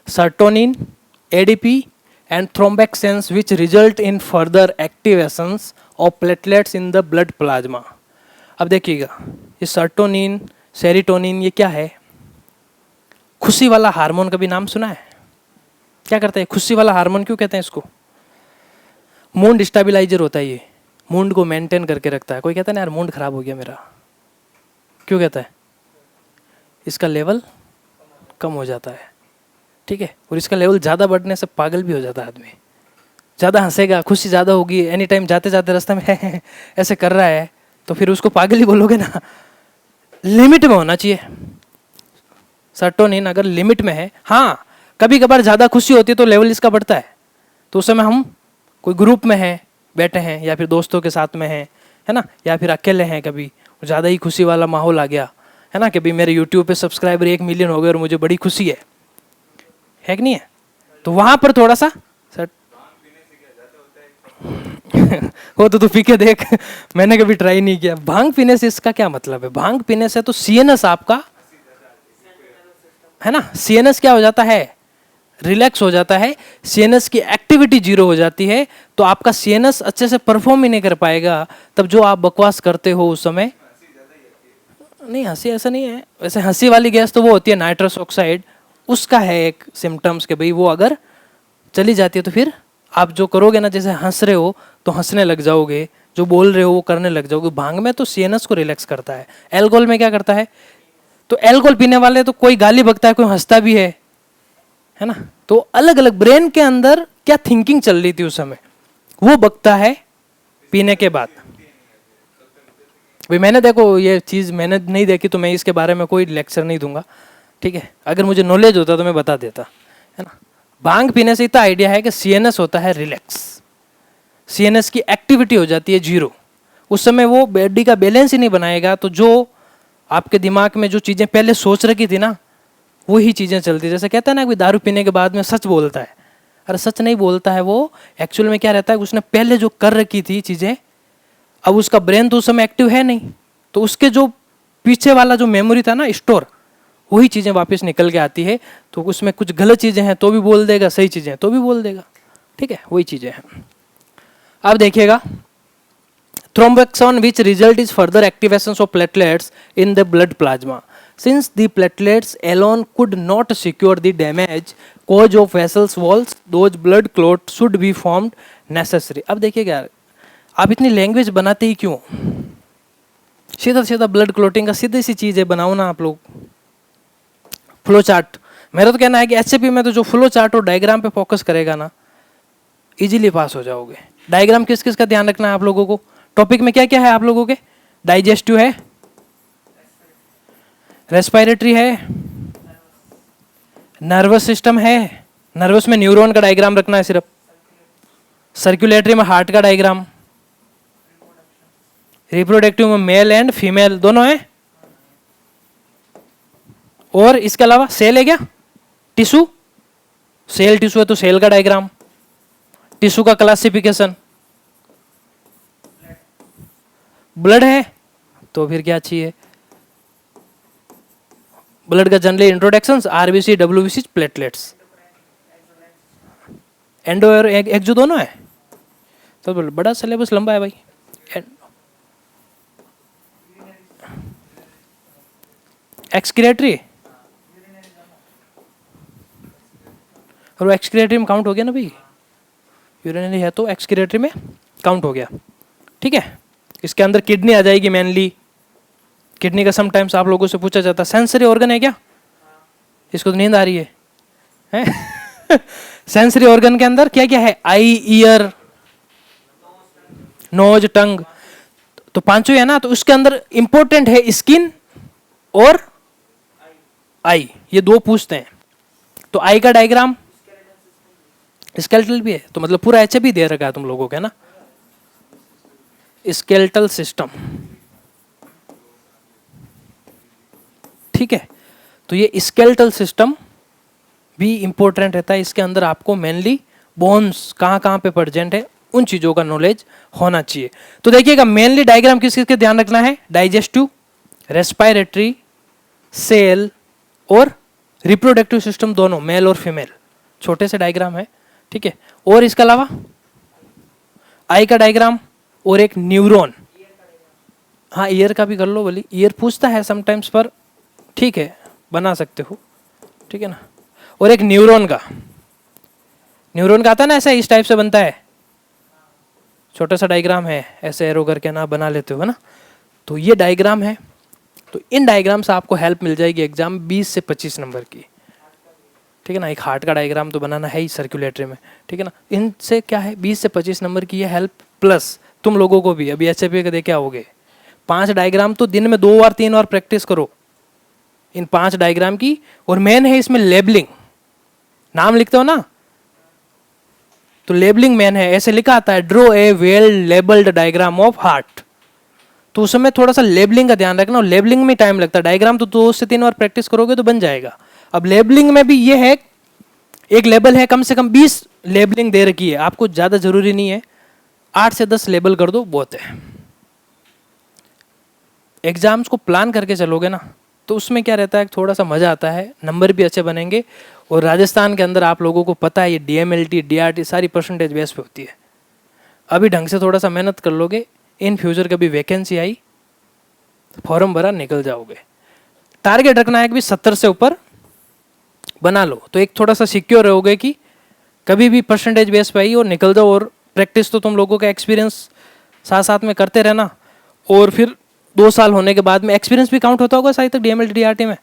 serotonin, ADP and thromboxanes which result in further activations of platelets in the blood plasma. अब देखिएगा, ये सर्टोनिन, सेरोटोनिन, ये क्या है, खुशी वाला हार्मोन। कभी नाम सुना है? क्या करता है खुशी वाला हार्मोन, क्यों कहते हैं इसको? मूड स्टेबलाइजर होता है ये, मूड को मेंटेन करके रखता है। कोई कहता है ना यार मूड खराब हो गया मेरा, क्यों कहता है? इसका लेवल कम हो जाता है, ठीक है। और इसका लेवल ज़्यादा बढ़ने से पागल भी हो जाता है आदमी। ज़्यादा हंसेगा, खुशी ज़्यादा होगी, एनी टाइम जाते जाते रास्ते में ऐसे कर रहा है तो फिर उसको पागल ही बोलोगे ना। लिमिट में होना चाहिए सर्टोनिन, अगर लिमिट में है। हाँ, कभी कभार ज़्यादा खुशी होती है तो लेवल इसका बढ़ता है, तो उस समय हम कोई ग्रुप में हैं, बैठे हैं, या फिर दोस्तों के साथ में हैं, है ना, या फिर अकेले हैं, कभी ज़्यादा ही खुशी वाला माहौल आ गया, है ना, कि भाई मेरे यूट्यूब पे सब्सक्राइबर 1 मिलियन हो गए और मुझे बड़ी खुशी है कि नहीं है? तो वहाँ पर थोड़ा सा वो तो तू पी के देख। मैंने कभी ट्राई नहीं किया। भांग पीने से इसका क्या मतलब है? भांग पीने से तो सीएनएस आपका, है ना, सीएनएस क्या हो जाता है, रिलैक्स हो जाता है, सीएनएस की एक्टिविटी जीरो हो जाती है, तो आपका सीएनएस अच्छे से परफॉर्म ही नहीं कर पाएगा। तब जो आप बकवास करते हो उस समय, नहीं हंसी ऐसा नहीं है वैसे। हंसी वाली गैस तो वो होती है नाइट्रस ऑक्साइड, उसका है एक सिम्टम्स के भाई वो अगर चली जाती है तो फिर आप जो करोगे ना, जैसे हंस रहे हो तो हंसने लग जाओगे, जो बोल रहे हो वो करने लग जाओगे। भांग में तो सीएनएस को रिलैक्स करता है। एल्कोहल में क्या करता है? तो एल्कोहल पीने वाले तो कोई गाली बकता है, कोई हंसता भी है ना। तो अलग अलग ब्रेन के अंदर क्या थिंकिंग चल रही थी उस समय, वो बकता है पीने के बाद। भाई मैंने देखो ये चीज़ मैंने नहीं देखी तो मैं इसके बारे में कोई लेक्चर नहीं दूंगा, ठीक है। अगर मुझे नॉलेज होता तो मैं बता देता, है ना। भांग पीने से इतना आइडिया है कि सीएनएस होता है रिलैक्स, सीएनएस की एक्टिविटी हो जाती है जीरो। उस समय वो बॉडी का बैलेंस ही नहीं बनाएगा, तो जो आपके दिमाग में जो चीज़ें पहले सोच रखी थी ना, वही चीज़ें चलती। जैसे कहता है ना कि दारू पीने के बाद में सच बोलता है, अरे सच नहीं बोलता है वो। एक्चुअल में क्या रहता है, उसने पहले जो कर रखी थी चीज़ें, अब उसका ब्रेन तो उस समय एक्टिव है नहीं, तो उसके जो पीछे वाला जो मेमोरी था ना स्टोर, वही चीज़ें वापस निकल के आती है। तो उसमें कुछ गलत चीज़ें हैं तो भी बोल देगा, सही चीज़ें हैं तो भी बोल देगा, ठीक है, वही चीज़ें हैं। अब देखिएगा, thromboxane which result is further activation of platelets in the blood plasma since the platelets alone could not secure the damage cause of vessels walls those blood clot should be formed necessary. अब देखिएगा, आप इतनी language बनाते ही क्यों? सीधा सीधा blood clotting का सीधी सी चीज़ है, बनाओ ना आप लोग फ्लो चार्ट। मेरा तो कहना है कि एचएपी में तो जो फ्लो चार्ट और डायग्राम पे फोकस करेगा ना, इजीली पास हो जाओगे। डायग्राम किस किस का ध्यान रखना है आप लोगों को? टॉपिक में क्या क्या है आप लोगों के? डाइजेस्टिव है, रेस्पिरेटरी है, नर्वस सिस्टम है, नर्वस में न्यूरॉन का डायग्राम रखना है सिर्फ, सर्कुलेटरी में हार्ट का डायग्राम, रिप्रोडक्टिव में मेल एंड फीमेल दोनों है, और इसके अलावा सेल है क्या, टिश्यू, सेल टिश्यू है तो सेल का डायग्राम, टिश्यू का क्लासिफिकेशन, ब्लड है तो फिर क्या चाहिए, ब्लड का generally introduction, RBC, WBC, platelets, endo और एक्सो दोनों है। तो बड़ा सिलेबस लंबा है भाई। एक्सक्रीटरी, और वो एक्सक्रीटरी में काउंट हो गया ना भाई, यूरिनरी है तो एक्सक्रीटरी में काउंट हो गया, ठीक है। इसके अंदर किडनी आ जाएगी मेनली। किडनी का समटाइम्स आप लोगों से पूछा जाता है सेंसरी ऑर्गन है क्या, इसको तो नींद आ रही है? सेंसरी ऑर्गन के अंदर क्या क्या है, आई, ईयर, नोज, टंग, तो पांचों है ना। तो उसके अंदर इंपॉर्टेंट है स्किन और आई, ये दो पूछते हैं। तो आई का डायग्राम स्केलेटल भी है, तो मतलब पूरा एच भी दे रखा है तुम लोगों के ना, स्केलेटल सिस्टम, ठीक है। तो ये स्केलेटल सिस्टम भी इंपॉर्टेंट रहता है। इसके अंदर आपको मेनली बोन्स कहाँ कहाँ पे प्रेजेंट है उन चीजों का नॉलेज होना चाहिए। तो देखिएगा मेनली डायग्राम किस किस के ध्यान रखना है, डाइजेस्टिव, रेस्पिरेटरी, सेल और रिप्रोडक्टिव सिस्टम, दोनों मेल और फीमेल, छोटे से डायग्राम है, ठीक है। और इसके अलावा आई का डायग्राम और एक न्यूरॉन, हाँ ईयर का भी कर लो, बोली ईयर पूछता है समटाइम्स पर, ठीक है बना सकते हो, ठीक है ना। और एक न्यूरॉन का, न्यूरॉन का आता है ना ऐसा, इस टाइप से बनता है, छोटा सा डायग्राम है, ऐसे एरो करके ना बना लेते हो ना। तो ये डायग्राम है। तो इन डायग्राम से आपको हेल्प मिल जाएगी एग्जाम 20 से 25 नंबर की, ठीक है ना। एक हार्ट का डायग्राम तो बनाना है ही सर्कुलेटरी में, ठीक है ना। इनसे क्या है 20 से 25 नंबर की ये हेल्प, प्लस तुम लोगों को भी अभी एचएपी के देखे आओगे 5 डायग्राम, तो दिन में 2 बार 3 बार प्रैक्टिस करो इन 5 डायग्राम की। और मेन है इसमें लेबलिंग, नाम लिखते हो ना तो लेबलिंग मेन है। ऐसे लिखा आता है draw a well labelled diagram of heart, तो उस समय थोड़ा सा लेबलिंग का ध्यान रखना। और लेबलिंग में टाइम लगता है, डायग्राम तो 2 से 3 बार प्रैक्टिस करोगे तो बन जाएगा। अब लेबलिंग में भी ये है, एक लेबल है कम से कम 20 लेबलिंग दे रखी है, आपको ज्यादा जरूरी नहीं है, 8 से 10 लेबल कर दो बहुत है। एग्जाम्स को प्लान करके चलोगे ना तो उसमें क्या रहता है, थोड़ा सा मजा आता है, नंबर भी अच्छे बनेंगे। और राजस्थान के अंदर आप लोगों को पता है ये डीएमएलटी, डीआरटी सारी परसेंटेज बेस पे होती है। अभी ढंग से थोड़ा सा मेहनत कर लोगे, इन फ्यूचर कभी वैकेंसी आई फॉर्म भरा निकल जाओगे। टारगेट रखना है कि 70 से ऊपर बना लो, तो एक थोड़ा सा सिक्योर रहोगे कि कभी भी परसेंटेज बेस पे आई और निकल जाओ। और प्रैक्टिस तो तुम लोगों का एक्सपीरियंस साथ साथ में करते रहना, और फिर 2 साल होने के बाद में एक्सपीरियंस भी काउंट होता होगा शायद तक डीएमएलटी डीआरटी में,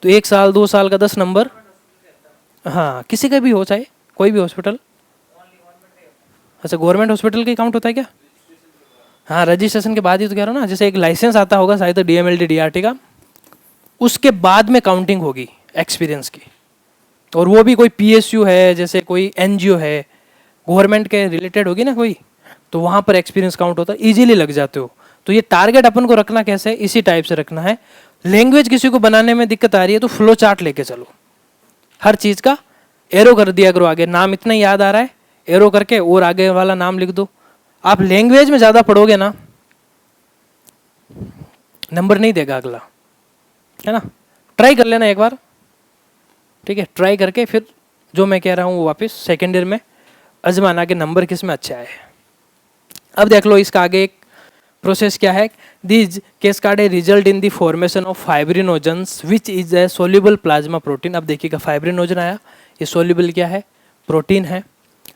तो 1 साल 2 साल का 10 नंबर, हाँ किसी का भी हो, चाहे कोई भी हॉस्पिटल। अच्छा गवर्नमेंट हॉस्पिटल का काउंट होता है क्या? हाँ रजिस्ट्रेशन के बाद ही तो कह रहा हूँ ना, जैसे एक लाइसेंस आता होगा शायद डीएमएलटी डीआरटी का, उसके बाद में काउंटिंग होगी एक्सपीरियंस की। और वो भी कोई पीएसयू है, जैसे कोई एनजीओ है गवर्नमेंट के रिलेटेड होगी ना कोई, तो वहाँ पर एक्सपीरियंस काउंट होता है, इजीली लग जाते हो। तो ये टारगेट अपन को रखना कैसे है, इसी टाइप से रखना है। लैंग्वेज किसी को बनाने में दिक्कत आ रही है तो फ्लो चार्ट लेके चलो, हर चीज़ का एरो कर दिया करो आगे, नाम इतना याद आ रहा है एरो करके और आगे वाला नाम लिख दो। आप लैंग्वेज में ज़्यादा पढ़ोगे ना नंबर नहीं देगा अगला, है ना। ट्राई कर लेना एक बार, ठीक है, ट्राई करके फिर जो मैं कह रहा हूँ वो वापस सेकेंड ईयर में आजमाना के नंबर किस में अच्छा है। अब देख लो इसका आगे एक प्रोसेस क्या है, this cascade a result in the formation of fibrinogens which is a soluble plasma protein. अब देखिएगा फाइब्रिनोजन आया, ये सोल्यूबल क्या है, प्रोटीन है।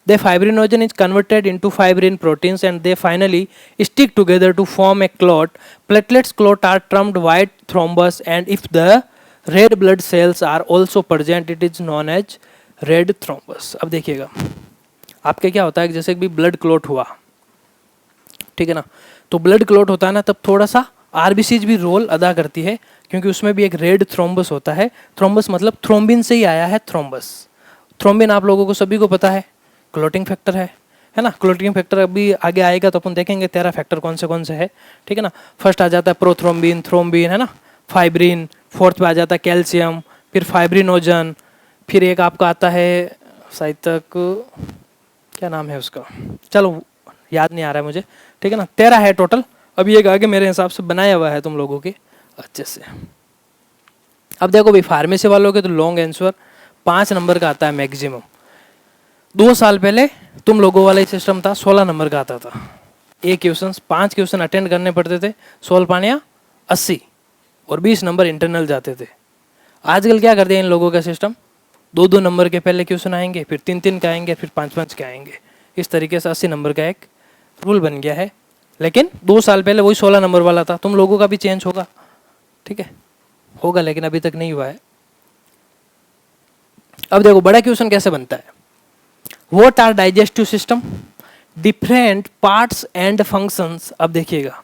The fibrinogen is converted into fibrin proteins and they finally stick together to form a clot. Platelets clot are termed white thrombus and if the red blood cells are also present it is known as red thrombus. अब देखिएगा आपके क्या होता है, जैसे कि blood clot हुआ, ठीक है ना, तो ब्लड क्लॉट होता है ना तब थोड़ा सा आरबीसीज भी रोल अदा करती है, क्योंकि उसमें भी एक रेड थ्रोम्बस होता है। थ्रोम्बस मतलब थ्रोम्बिन से ही आया है थ्रोम्बस। थ्रोम्बिन आप लोगों को सभी को पता है क्लोटिंग फैक्टर है ना। क्लोटिंग फैक्टर अभी आगे आएगा तो अपन देखेंगे 13 फैक्टर कौन से है, ठीक है ना। फर्स्ट आ जाता है प्रोथ्रोम्बिन, थ्रोम्बिन, है ना, फाइब्रिन, फोर्थ पे आ जाता है कैल्शियम, फिर फाइब्रिनोजन, फिर एक आपका आता है शायद तक क्या नाम है उसका, चलो याद नहीं आ रहा है मुझे, ठीक है ना। 13 है टोटल, अभी एक आगे मेरे हिसाब से बनाया हुआ है तुम लोगों के अच्छे से। अब देखो भाई फार्मेसी वालों के तो लॉन्ग आंसर 5 नंबर का आता है मैक्सिमम। 2 साल पहले तुम लोगों वाला ही सिस्टम था, 16 नंबर का आता था। एक क्वेश्चन 5 क्वेश्चन अटेंड करने पड़ते थे, 16 पानिया 80 और 20 नंबर इंटरनल जाते थे। आजकल क्या कर दिया इन लोगों का सिस्टम, 2-2 नंबर के पहले क्वेश्चन आएंगे, फिर 3-3 के आएंगे, फिर 5-5 के आएंगे। इस तरीके से 80 नंबर का एक रूल बन गया है। लेकिन 2 साल पहले वही 16 नंबर वाला था। तुम लोगों का भी चेंज होगा, ठीक है, होगा, लेकिन अभी तक नहीं हुआ है। अब देखो बड़ा क्वेश्चन कैसे बनता है। What are digestive system, different parts and functions. अब देखिएगा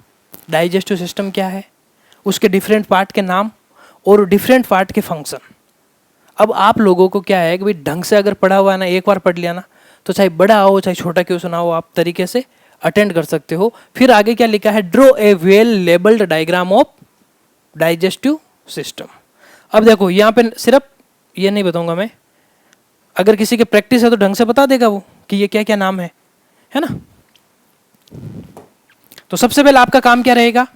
डाइजेस्टिव सिस्टम क्या है, उसके डिफरेंट पार्ट के नाम और डिफरेंट पार्ट के फंक्शन। अब आप लोगों को क्या है कि भाई ढंग से अगर पढ़ा हुआ है ना, एक बार पढ़ लिया ना, तो चाहे बड़ा हो चाहे छोटा क्वेश्चन हो, आप तरीके से अटेंड कर सकते हो। फिर आगे क्या लिखा है, draw a well labelled diagram of digestive system. अब देखो यहाँ पे सिर्फ ये नहीं बताऊंगा मैं, अगर किसी की प्रैक्टिस है तो ढंग से बता देगा वो कि ये क्या क्या नाम है ना। तो सबसे पहले आपका काम क्या रहेगा,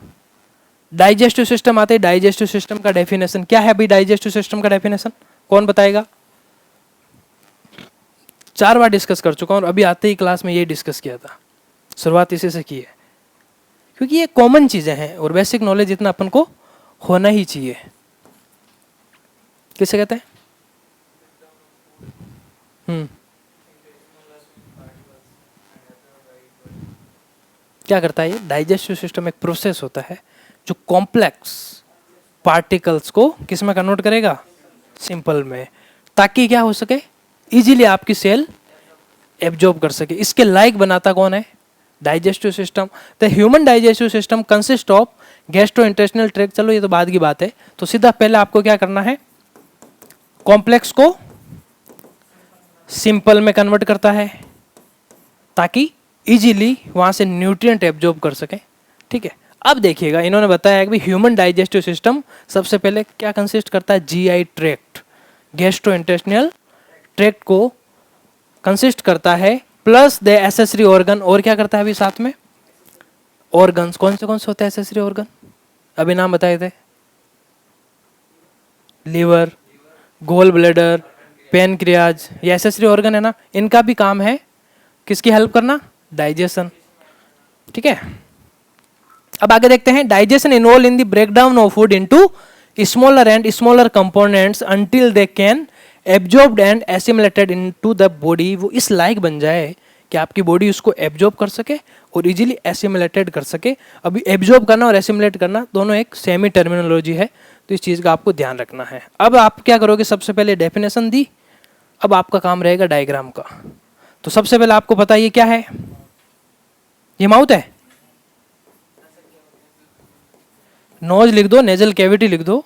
डाइजेस्टिव सिस्टम आते हैं, डाइजेस्टिव सिस्टम का डेफिनेशन क्या है। अभी डाइजेस्टिव सिस्टम का डेफिनेशन कौन बताएगा। 4 बार डिस्कस कर चुका हूं और अभी आते ही क्लास में ये डिस्कस किया था, शुरुआत इसी से की है, क्योंकि ये कॉमन चीजें हैं और बेसिक नॉलेज इतना अपन को होना ही चाहिए। किसे कहते हैं? क्या करता है ये डाइजेस्टिव सिस्टम, एक प्रोसेस होता है जो कॉम्प्लेक्स पार्टिकल्स को किस में कन्वर्ट करेगा, सिंपल में, ताकि क्या हो सके, इजीली आपकी सेल एब्जॉर्ब कर सके। इसके लायक बनाता कौन है, digestive system. The human digestive system consist of gastro intestinal tract. चलो ये तो बाद की बात है, तो सीधा पहले आपको क्या करना है, कॉम्प्लेक्स को सिंपल में कन्वर्ट करता है ताकि इजीली वहां से न्यूट्रिएंट एब्जॉर्ब कर सके, ठीक है। अब देखिएगा इन्होंने बताया कि ह्यूमन डाइजेस्टिव सिस्टम सबसे पहले क्या कंसिस्ट करता है, GI tract, gastro intestinal tract को कंसिस्ट करता है, प्लस द एसेसरी ऑर्गन। और क्या करता है अभी साथ में, ऑर्गन्स। कौन से होते हैं एसेसरी ऑर्गन, अभी नाम बताए थे, लीवर, गोल ब्लैडर, पैनक्रियाज, ये एसेसरी ऑर्गन है ना, इनका भी काम है किसकी हेल्प करना, डाइजेशन, ठीक है। अब आगे देखते हैं, digestion involve in the breakdown of food into smaller and smaller components until they can absorbed and assimilated into the body. वो इस लायक बन जाए कि आपकी बॉडी उसको एब्जॉर्ब कर सके और इजीली एसिमिलेटेड कर सके। अभी एब्जॉर्ब करना और एसिमिलेट करना दोनों एक सेमी टर्मिनोलॉजी है, तो इस चीज़ का आपको ध्यान रखना है। अब आप क्या करोगे, सबसे पहले डेफिनेशन दी, अब आपका काम रहेगा डायग्राम का। तो सबसे पहले आपको पता ये क्या है, ये माउथ है, नोज लिख दो, नेजल कैविटी लिख दो,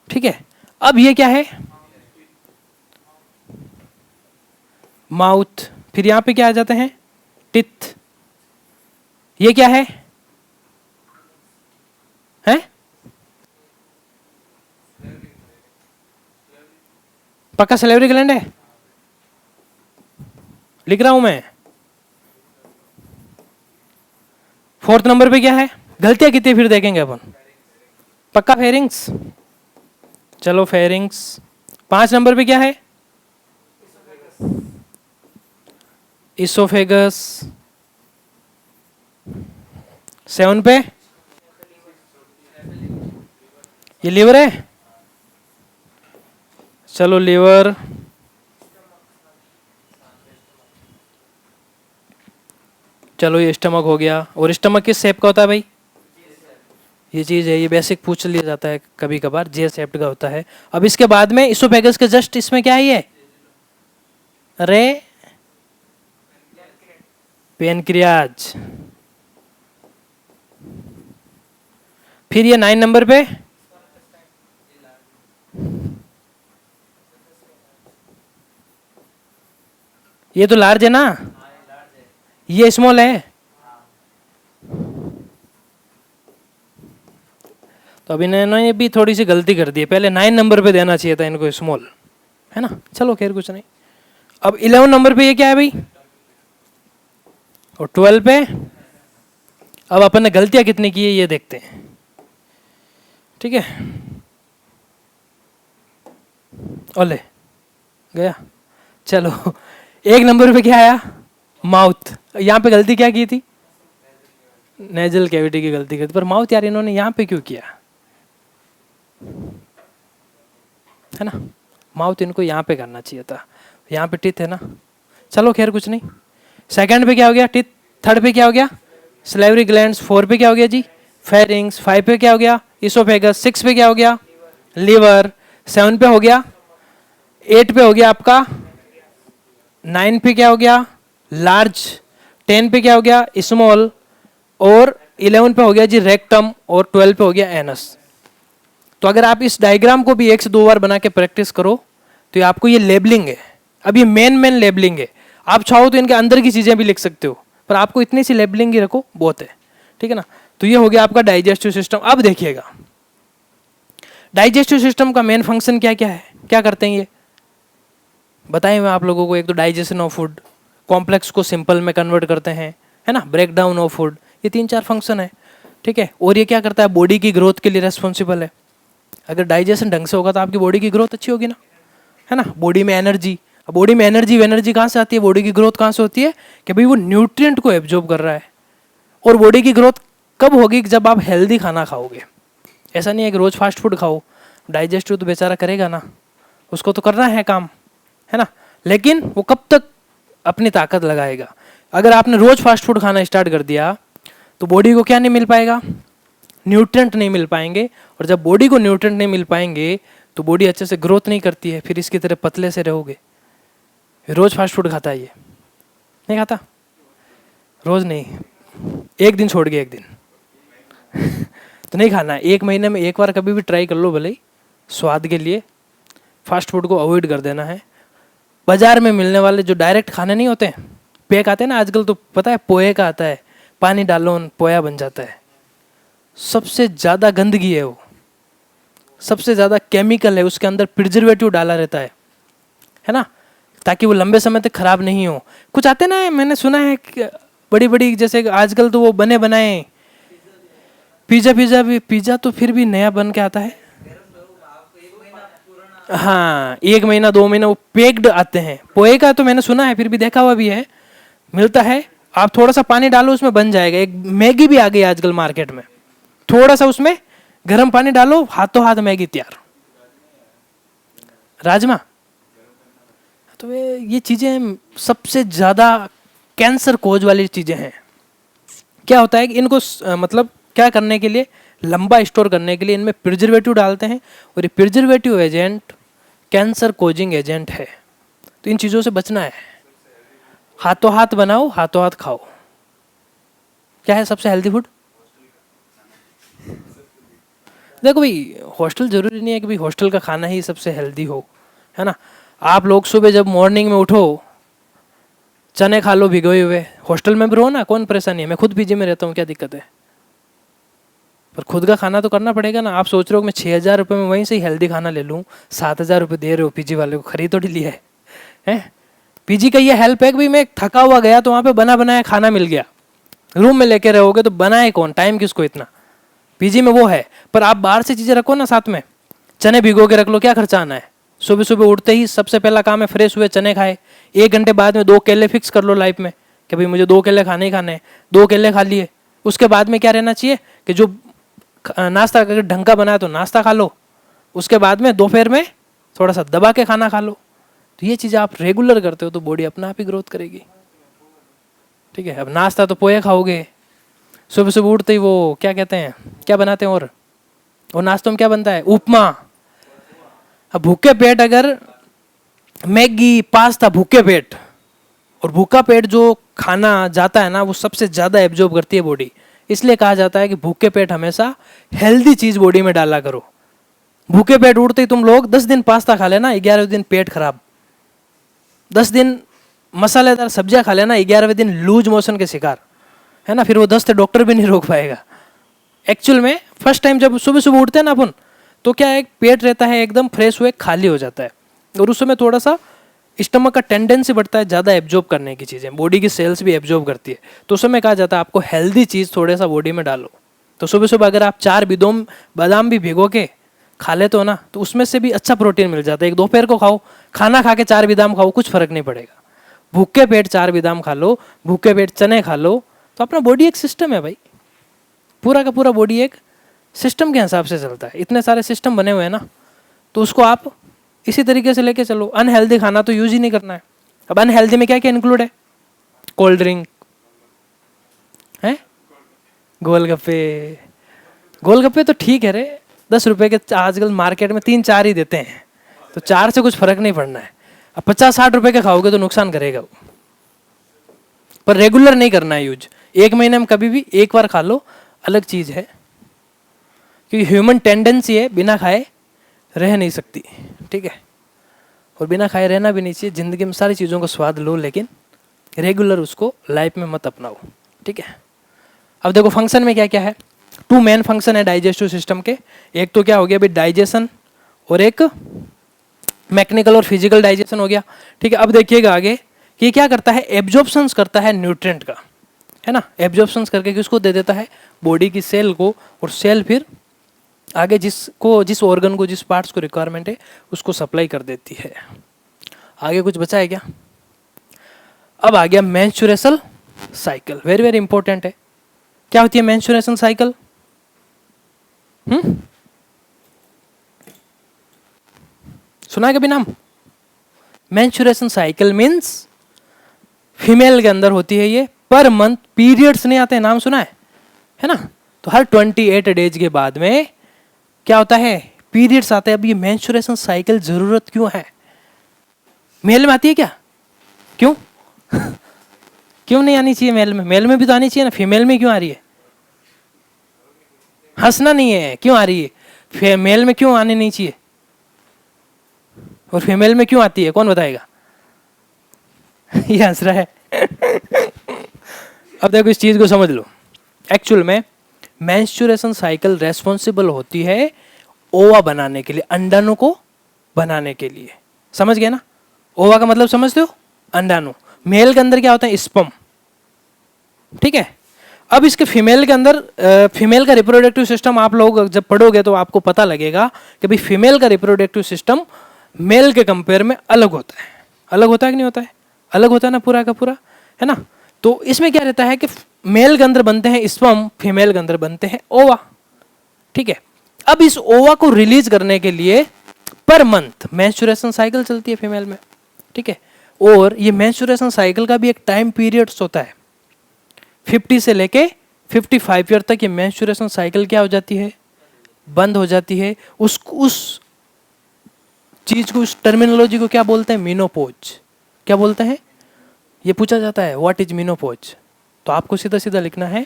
ठीक है। अब ये क्या है, माउथ, फिर यहां पे क्या आ जाते हैं, टिथ। ये क्या है, हैं? पक्का सलेवरी ग्लैंड है, लिख रहा हूं मैं। 4th नंबर पे क्या है, गलतियां कितनी फिर देखेंगे अपन, पक्का फेरिंग्स, चलो फेरिंग्स। 5 नंबर पे क्या है, इसोफेगस। 7 पे ये लीवर है, चलो लीवर। चलो ये स्टमक हो गया। और स्टमक किस शेप का होता है भाई, ये चीज है, ये बेसिक पूछ लिया जाता है कभी कभार, जे शेप्ड का होता है। अब इसके बाद में इसोफेगस के जस्ट इसमें क्या है ये, अरे पेनक्रियाज। फिर ये 9 नंबर पे ये तो लार्ज है ना, ये स्मॉल है, तो अभी इन्होंने भी थोड़ी सी गलती कर दी है, पहले 9 नंबर पे देना चाहिए था इनको स्मॉल, है ना। चलो खैर कुछ नहीं। अब 11 नंबर पे ये क्या है भाई, और 12 पे, अब अपन ने गलतियां कितनी की है ये देखते हैं, ठीक है। ओले गया, चलो 1 नंबर पे क्या आया, माउथ। यहाँ पे गलती क्या की थी, नेजल कैविटी की गलती की थी, पर माउथ यार इन्होंने यहाँ पे क्यों किया, है ना। माउथ इनको यहाँ पे करना चाहिए था, यहाँ पे टीथ है ना, चलो खैर कुछ नहीं। सेकंड पे क्या हो गया? टीथ। थर्ड पे क्या हो गया? Salivary glands. 4 पे क्या हो गया जी? फेरिंग्स। 5 पे क्या हो गया? इसोफेगस। 6 पे क्या हो गया? लीवर। 7 पे हो गया? 8 पे हो गया आपका? 9 पे क्या हो गया? लार्ज। 10 पे क्या हो गया? स्मॉल। और 11 पे हो गया जी रेक्टम। और 12 पे हो गया एनस। तो अगर आप इस डायग्राम को भी 1 से 2 बार बना के प्रैक्टिस करो तो ये आपको ये लेबलिंग है। अब ये मेन लेबलिंग है। आप चाहो तो इनके अंदर की चीजें भी लिख सकते हो, पर आपको इतनी सी लेबलिंग ही रखो बहुत है, ठीक है ना। तो ये हो गया आपका डाइजेस्टिव सिस्टम। अब देखिएगा डाइजेस्टिव सिस्टम का मेन फंक्शन क्या क्या है, क्या करते हैं ये बताएं मैं आप लोगों को। एक तो डाइजेशन ऑफ फूड, कॉम्प्लेक्स को सिंपल में कन्वर्ट करते हैं, है ना, ब्रेक डाउन ऑफ फूड, ये 3-4 फंक्शन है, ठीक है। और ये क्या करता है? बॉडी की ग्रोथ के लिए रेस्पॉन्सिबल है। अगर डाइजेशन ढंग से होगा तो आपकी बॉडी की ग्रोथ अच्छी होगी ना, है ना। बॉडी में एनर्जी, अब बॉडी में एनर्जी कहाँ से आती है? बॉडी की ग्रोथ कहाँ से होती है? कि भाई वो न्यूट्रिएंट को एब्जॉर्ब कर रहा है। और बॉडी की ग्रोथ कब होगी? जब आप हेल्दी खाना खाओगे। ऐसा नहीं है कि रोज फास्ट फूड खाओ, डाइजेस्टिव तो बेचारा करेगा ना, उसको तो करना है काम, है ना। लेकिन वो कब तक अपनी ताकत लगाएगा? अगर आपने रोज फास्ट फूड खाना स्टार्ट कर दिया तो बॉडी को क्या नहीं मिल पाएगा? न्यूट्रिएंट नहीं मिल पाएंगे। और जब बॉडी को न्यूट्रिएंट नहीं मिल पाएंगे तो बॉडी अच्छे से ग्रोथ नहीं करती है, फिर इसकी तरह पतले से रहोगे। रोज फास्ट फूड खाता है ये? नहीं खाता, रोज नहीं, एक दिन छोड़ के एक दिन तो नहीं खाना है। 1 महीने में 1 बार कभी भी ट्राई कर लो, भले ही स्वाद के लिए फास्ट फूड को अवॉइड कर देना है। बाजार में मिलने वाले जो डायरेक्ट खाने नहीं होते हैं, पैक आते हैं ना आजकल, तो पता है पोहे का आता है, पानी डालो पोया बन जाता है। सबसे ज़्यादा गंदगी है वो, सबसे ज़्यादा केमिकल है उसके अंदर, प्रिजर्वेटिव डाला रहता है ना, ताकि वो लंबे समय तक खराब नहीं हो। कुछ आते ना, मैंने सुना है बड़ी बड़ी, जैसे आजकल तो वो बने बनाए पिज़्ज़ा तो फिर भी नया बन के आता है। हाँ, 1 महीना 2 महीना वो पेक्ड आते हैं। पोहे का तो मैंने सुना है, फिर भी देखा हुआ भी है, मिलता है। आप थोड़ा सा पानी डालो उसमें बन जाएगा। एक मैगी भी आ गई आजकल मार्केट में, थोड़ा सा उसमें गर्म पानी डालो, हाथों हाथ मैगी तैयार। राजमा, तो ये चीजें सबसे ज्यादा कैंसर कोज वाली चीजें हैं। क्या होता है कि इनको मतलब क्या करने के लिए, लंबा स्टोर करने के लिए इनमें प्रिजर्वेटिव डालते हैं, और ये preservative agent cancer causing agent है। तो इन चीज़ों से बचना है। हाथों हाथ बनाओ, हाथों हाथ खाओ। क्या है सबसे हेल्दी फूड? देखो भाई, हॉस्टल जरूरी नहीं है कि भाई हॉस्टल का खाना ही सबसे हेल्दी हो, है ना। आप लोग सुबह जब मॉर्निंग में उठो, चने खा लो भिगोए हुए। हॉस्टल में भी रहो ना, कौन परेशानी है। मैं खुद पीजी में रहता हूँ, क्या दिक्कत है। पर खुद का खाना तो करना पड़ेगा ना। आप सोच रहे हो मैं 6,000 रुपये में वहीं से ही हेल्दी खाना ले लूँ, 7,000 रुपये दे रहे हो पीजी वाले को, खरीद तो लिया है। पीजी का ये हेल्प है कि भाई मैं थका हुआ गया तो वहाँ पे बना बनाया खाना मिल गया। रूम में लेके रहोगे तो बनाए कौन, टाइम किसको इतना। पीजी में वो है। पर आप बाहर से चीज़ें रखो ना साथ में, चने भिगो के रख लो, क्या खर्चा आना है। सुबह सुबह उठते ही सबसे पहला काम है फ्रेश हुए चने खाए। 1 घंटे बाद में 2 केले फिक्स कर लो लाइफ में कि भाई मुझे 2 केले खाने ही खाने हैं। 2 केले खा लिए। उसके बाद में क्या रहना चाहिए कि जो नाश्ता अगर ढंग का बना है तो नाश्ता खा लो। उसके बाद में दोपहर में थोड़ा सा दबा के खाना खा लो। तो ये चीज़ें आप रेगुलर करते हो तो बॉडी अपना आप ही ग्रोथ करेगी, ठीक है। अब नाश्ता तो पोहे खाओगे, सुबह सुबह उठते ही वो क्या कहते हैं, क्या बनाते हैं, और नाश्तों में क्या बनता है? उपमा। अब भूखे पेट अगर मैगी पास्ता, भूखे पेट, और भूखा पेट जो खाना जाता है ना वो सबसे ज़्यादा एब्जॉर्ब करती है बॉडी। इसलिए कहा जाता है कि भूखे पेट हमेशा हेल्दी चीज़ बॉडी में डाला करो। भूखे पेट उठते ही तुम लोग 10 दिन पास्ता खा लेना, 11वें दिन पेट खराब। 10 दिन मसालेदार सब्जियां खा लेना, 11वें दिन लूज मोशन के शिकार, है ना। फिर वो दस्त डॉक्टर भी नहीं रोक पाएगा। एक्चुअल में फर्स्ट टाइम जब सुबह सुबह उठते हैं ना अपन, तो क्या है, पेट रहता है एकदम फ्रेश हुए, खाली हो जाता है, और उस समय थोड़ा सा स्टमक का टेंडेंसी बढ़ता है ज़्यादा एब्जॉर्ब करने की चीज़ें, बॉडी की सेल्स भी एब्जॉर्ब करती है। तो उस समय कहा जाता है आपको हेल्दी चीज़ थोड़ा सा बॉडी में डालो। तो सुबह सुबह अगर आप 4 बादाम भी भिगो के खा लेते हो ना, तो उसमें से भी अच्छा प्रोटीन मिल जाता है। एक दोपहर को खाओ, खाना खा के 4 बादाम खाओ, कुछ फर्क नहीं पड़ेगा। भूखे पेट 4 बादाम खा लो, भूखे पेट चने खा लो, तो अपना बॉडी एक सिस्टम है भाई, पूरा का पूरा बॉडी एक सिस्टम के हिसाब से चलता है। इतने सारे सिस्टम बने हुए हैं ना, तो उसको आप इसी तरीके से लेके चलो। अनहेल्दी खाना तो यूज ही नहीं करना है। अब अनहेल्दी में क्या क्या इंक्लूड है? कोल्ड ड्रिंक है, गोलगप्पे। गोलगप्पे तो ठीक है रे, 10 रुपए के आजकल मार्केट में 3-4 ही देते हैं, तो 4 से कुछ फर्क नहीं पड़ना है। अब 50-60 रुपए के खाओगे तो नुकसान करेगा वो, पर रेगुलर नहीं करना है यूज। 1 महीने में कभी भी एक बार खा लो, अलग चीज है, क्योंकि ह्यूमन टेंडेंसी है बिना खाए रह नहीं सकती, ठीक है। और बिना खाए रहना भी नहीं चाहिए। जिंदगी में सारी चीज़ों का स्वाद लो, लेकिन रेगुलर उसको लाइफ में मत अपनाओ, ठीक है। अब देखो फंक्शन में क्या क्या है। 2 मेन फंक्शन है डाइजेस्टिव सिस्टम के। एक तो क्या हो गया अभी, डाइजेशन, और एक मैकेनिकल और फिजिकल डाइजेशन हो गया, ठीक है। अब देखिएगा आगे कि ये क्या करता है, एब्जॉर्प्शंस करता है न्यूट्रिएंट का, है ना। एब्जॉर्प्शंस करके किसको दे देता है, बॉडी की सेल को, और सेल फिर आगे जिस ऑर्गन को, जिस पार्ट्स को रिक्वायरमेंट है उसको सप्लाई कर देती है। आगे कुछ बचा है क्या? अब आ गया menstruation cycle, very very important है। क्या होती है मेंस्ट्रुएशन साइकिल? सुना है कभी नाम? मेंस्ट्रुएशन साइकिल मीन्स फीमेल के अंदर होती है ये, पर मंथ पीरियड्स नहीं आते हैं, नाम सुना है ना। तो हर 28 डेज के बाद में क्या होता है, पीरियड्स आते हैं। अब ये मेंस्ट्रुएशन साइकिल जरूरत क्यों है? मेल में आती है क्या? क्यों? क्यों नहीं आनी चाहिए मेल में? मेल में भी तो आनी चाहिए ना, फीमेल में क्यों आ रही है? हंसना नहीं है, क्यों आ रही है? मेल में क्यों आनी नहीं चाहिए और फीमेल में क्यों आती है, कौन बताएगा? ये हंस रहा है। अब देखो इस चीज को समझ लो। एक्चुअल में मेंस्ट्रुएशन साइकिल रेस्पॉन्सिबल होती है ओवा बनाने के लिए, अंडाणु को बनाने के लिए। समझ गए ना? ओवा का मतलब समझते हो? अंडाणु। मेल के अंदर क्या होता है, स्पर्म, ठीक है। अब इसके फीमेल के अंदर फीमेल का रिप्रोडक्टिव सिस्टम आप लोग जब पढ़ोगे तो आपको पता लगेगा कि भाई फीमेल का रिप्रोडक्टिव सिस्टम मेल के कंपेयर में अलग होता है। अलग होता है कि नहीं होता है? अलग होता है ना, पूरा का पूरा, है ना। तो इसमें क्या रहता है कि मेल के अंदर बनते हैं स्पर्म, फीमेल के अंदर बनते हैं ओवा, ठीक है। अब इस ओवा को रिलीज करने के लिए पर मंथ मेंस्ट्रुएशन साइकिल चलती है फीमेल में, ठीक है। और ये मेंस्ट्रुएशन साइकिल का भी एक टाइम पीरियड्स होता है। 50 से लेके 55 ईयर तक ये मेंस्ट्रुएशन साइकिल क्या हो जाती है, बंद हो जाती है। उस चीज को, उस टर्मिनोलॉजी को क्या बोलते हैं, मीनोपॉज। क्या बोलते हैं? ये पूछा जाता है व्हाट इज मीनोपॉज। तो आपको सीधा सीधा लिखना है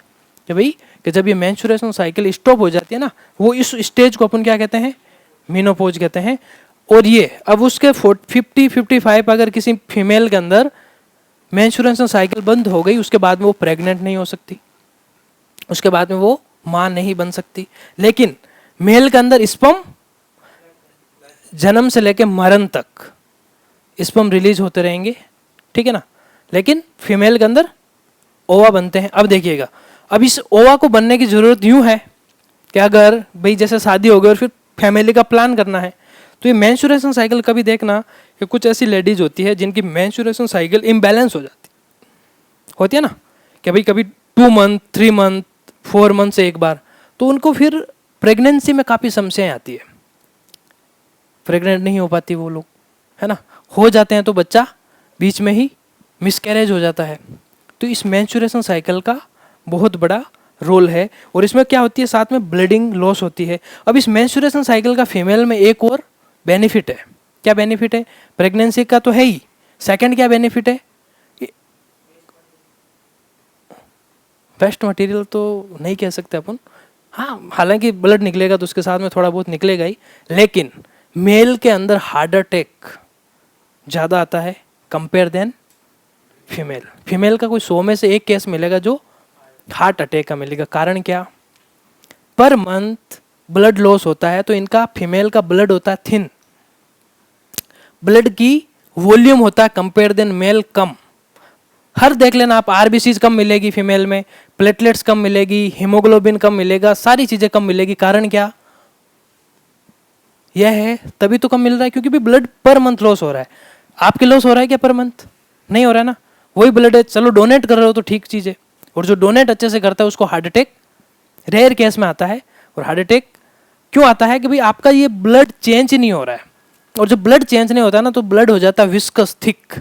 कि भाई कि जब ये मेंस्ट्रुएशन साइकिल स्टॉप हो जाती है ना, वो इस स्टेज को अपन क्या कहते हैं, मीनोपॉज कहते हैं। और ये अब उसके 50-55 अगर किसी फीमेल के अंदर मेंस्ट्रुएशन साइकिल बंद हो गई, उसके बाद में वो प्रेग्नेंट नहीं हो सकती, उसके बाद में वो मां नहीं बन सकती। लेकिन मेल के अंदर स्पर्म जन्म से लेकर मरण तक स्पर्म रिलीज होते रहेंगे, ठीक है ना। लेकिन फीमेल के अंदर ओवा बनते हैं। अब देखिएगा, अब इस ओवा को बनने की जरूरत यूं है कि अगर भाई जैसे शादी हो गई और फिर फैमिली का प्लान करना है, तो ये मेंस्ट्रुएशन साइकिल कभी देखना कि कुछ ऐसी लेडीज होती है जिनकी मेंस्ट्रुएशन साइकिल इम्बैलेंस हो जाती होती है ना, कि भाई कभी 2 मंथ 3 मंथ 4 मंथ से एक बार, तो उनको फिर प्रेगनेंसी में काफ़ी समस्याएं आती है, प्रेग्नेंट नहीं हो पाती वो लोग, है ना। हो जाते हैं तो बच्चा बीच में ही मिसकैरेज हो जाता है। तो इस मेंस्ट्रुएशन साइकिल का बहुत बड़ा रोल है। और इसमें क्या होती है, साथ में ब्लीडिंग लॉस होती है। अब इस मेंस्ट्रुएशन साइकिल का फीमेल में एक और बेनिफिट है। क्या बेनिफिट है? प्रेगनेंसी का तो है ही, सेकंड क्या बेनिफिट है, वेस्ट मटेरियल तो नहीं कह सकते अपन, हाँ हालांकि ब्लड निकलेगा तो उसके साथ में थोड़ा बहुत निकलेगा ही, लेकिन मेल के अंदर हार्ट अटैक ज़्यादा आता है कंपेयर देन फीमेल। फीमेल का कोई 100 में से 1 केस मिलेगा जो हार्ट अटैक का मिलेगा। कारण क्या? पर मंथ ब्लड लॉस होता है, तो इनका फीमेल का ब्लड होता है थिन, ब्लड की वॉल्यूम होता है कंपेयर देन मेल कम। हर देख लेना आप, आरबीसीज कम मिलेगी फीमेल में, प्लेटलेट्स कम मिलेगी, हीमोग्लोबिन कम मिलेगा, सारी चीजें कम मिलेगी। कारण क्या? यह है, तभी तो कम मिल रहा है क्योंकि भी ब्लड पर मंथ लॉस हो रहा है। आपके लॉस हो रहा है क्या पर मंथ? नहीं हो रहा है ना। वही ब्लड है, चलो डोनेट कर रहे हो तो ठीक चीज है। और जो डोनेट अच्छे से करता है उसको हार्ट अटैक रेयर केस में आता है। और हार्ट अटैक क्यों आता है? कि भाई आपका ये ब्लड चेंज नहीं हो रहा है, और जब ब्लड चेंज नहीं होता ना तो ब्लड हो जाता है विस्कस, थिक,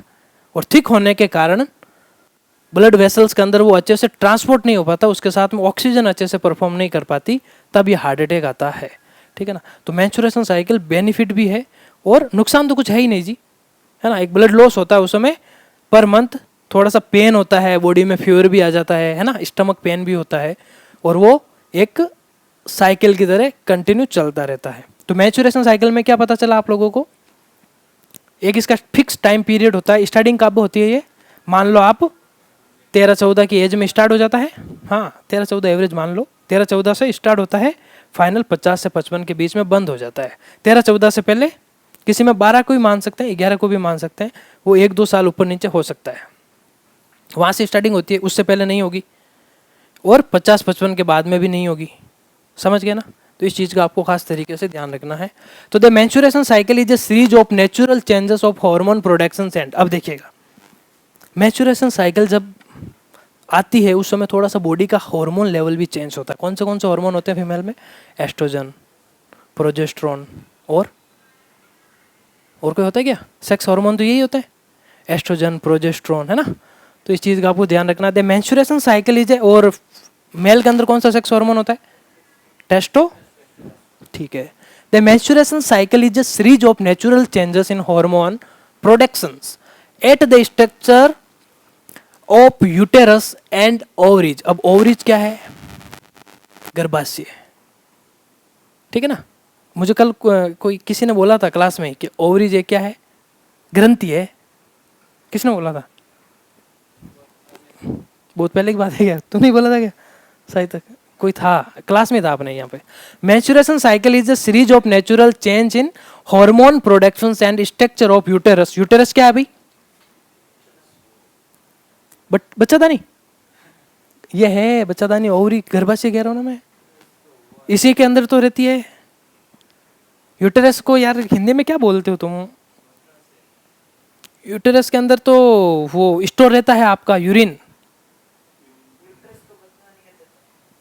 और थिक होने के कारण ब्लड वेसल्स के अंदर वो अच्छे से ट्रांसपोर्ट नहीं हो पाता, उसके साथ में ऑक्सीजन अच्छे से परफॉर्म नहीं कर पाती, तब ये हार्ट अटैक आता है। ठीक है ना। तो मैंचुरेशन साइकिल बेनिफिट भी है और नुकसान तो कुछ है ही नहीं जी, है ना। एक ब्लड लॉस होता है उस समय, पर मंथ थोड़ा सा पेन होता है, बॉडी में फीवर भी आ जाता है ना, स्टमक पेन भी होता है, और वो एक साइकिल की तरह कंटिन्यू चलता रहता है। तो मैचुरेशन साइकिल में क्या पता चला आप लोगों को, एक इसका फिक्स टाइम पीरियड होता है। स्टार्टिंग कब होती है ये, मान लो आप 13-14 की एज में स्टार्ट हो जाता है, हाँ 13-14 एवरेज मान लो, 13-14 से स्टार्ट होता है, फाइनल 50 से 55 के बीच में बंद हो जाता है। 13-14 से पहले किसी में 12 को भी मान सकते हैं, 11 को भी मान सकते हैं, वो 1-2 साल ऊपर नीचे हो सकता है, वहाँ से स्टार्टिंग होती है, उससे पहले नहीं होगी, और 50-55 के बाद में भी नहीं होगी। समझ गए ना। तो इस चीज़ का आपको खास तरीके से ध्यान रखना है। तो the menstruation cycle is a series of natural changes of hormone production and, अब देखिएगा मैंचुरेशन साइकिल जब आती है उस समय थोड़ा सा बॉडी का हार्मोन लेवल भी चेंज होता है। कौन से हार्मोन होते हैं फीमेल में, एस्ट्रोजन, प्रोजेस्टेरोन, और कोई होता है क्या, सेक्स हार्मोन तो यही होता है, एस्ट्रोजन, प्रोजेस्टेरोन, है ना। तो इस चीज़ का आपको ध्यान रखना। द मेंस्ट्रुएशन साइकिल इज, और मेल के अंदर कौन सा सेक्स हार्मोन होता है, टेस्टो, ठीक है। The menstruation cycle is a series of natural changes in hormone productions at the structure of uterus and ovaries. अब ओवरीज क्या है, गर्भाशय, ठीक है ना। मुझे कल कोई किसी ने बोला था क्लास में कि ओवरीज क्या है, ग्रंथि है, किसने बोला था, बहुत पहले की बात है क्या, तू नहीं बोला था क्या, शायद तक कोई था क्लास में था अपने यहाँ पे। Menstruation cycle is a series of natural change in hormone productions and structure of uterus. Uterus क्या है भाई, बट बच्चादानी, ये है बच्चादानी, ओवरी गर्भाशय कह रहा हूँ ना मैं, इसी के अंदर तो रहती है। यूटेरस को यार हिंदी में क्या बोलते हो तुम, यूटेरस के अंदर तो वो स्टोर रहता है आपका यूरिन,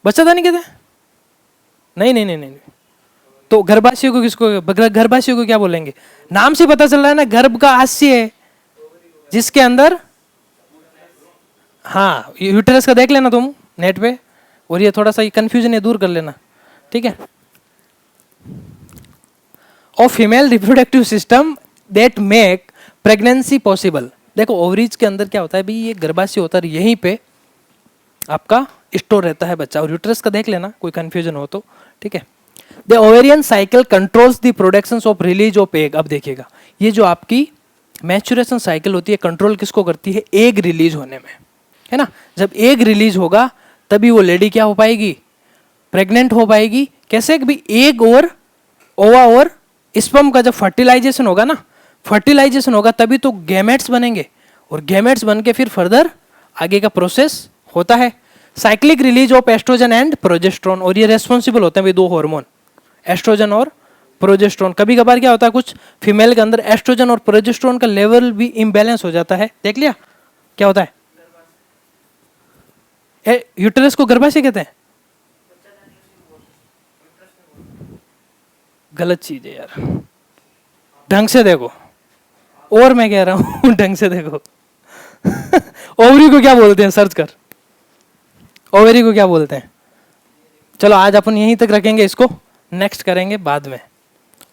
बच्चादानी कहते हैं, नहीं। तो गर्भाशय को किसको, गर्भाशय को क्या बोलेंगे, नाम से पता चल रहा है ना, गर्भ का हास्य है जिसके अंदर, हाँ यूटेरस का देख लेना तुम नेट पे, और ये थोड़ा सा ये कंफ्यूजन है दूर कर लेना, ठीक है। Of female reproductive system that make pregnancy possible. देखो ओवरीज के अंदर क्या होता है भाई, ये गर्भाशय होता है, यहीं पे आपका स्टोर रहता है बच्चा, और यूट्रस का देख लेना कोई कंफ्यूजन हो तो, ठीक है। The ovarian cycle controls the production of release of egg. अब देखिएगा ये जो आपकी मैच्योरेशन साइकिल होती है, कंट्रोल किसको करती है, एग रिलीज होने में, है ना। जब एग रिलीज होगा तभी वो लेडी क्या हो पाएगी, प्रेग्नेंट हो पाएगी। कैसे कि भाई एग और ओवा और स्पर्म का जब फर्टिलाइजेशन होगा ना, फर्टिलाइजेशन होगा तभी तो गैमेट्स बनेंगे, और गैमेट्स बन के फिर फर्दर आगे का प्रोसेस होता है। Cyclic release of oestrogen and progesterone, और ये रेस्पॉन्सिबल होते हैं दो हार्मोन, एस्ट्रोजन और प्रोजेस्टेरोन। कभी कभार क्या होता है, कुछ फीमेल के अंदर एस्ट्रोजन और प्रोजेस्टेरोन का लेवल भी इम्बैलेंस हो जाता है, देख लिया क्या होता है। यूटेरस को गर्भाशय कहते हैं, गलत चीज है यार, ढंग से देखो, और मैं कह रहा हूं ढंग से देखो ओवरी को क्या बोलते हैं, सर्च कर, ओवरी को क्या बोलते हैं। चलो आज अपन यहीं तक रखेंगे, इसको नेक्स्ट करेंगे बाद में।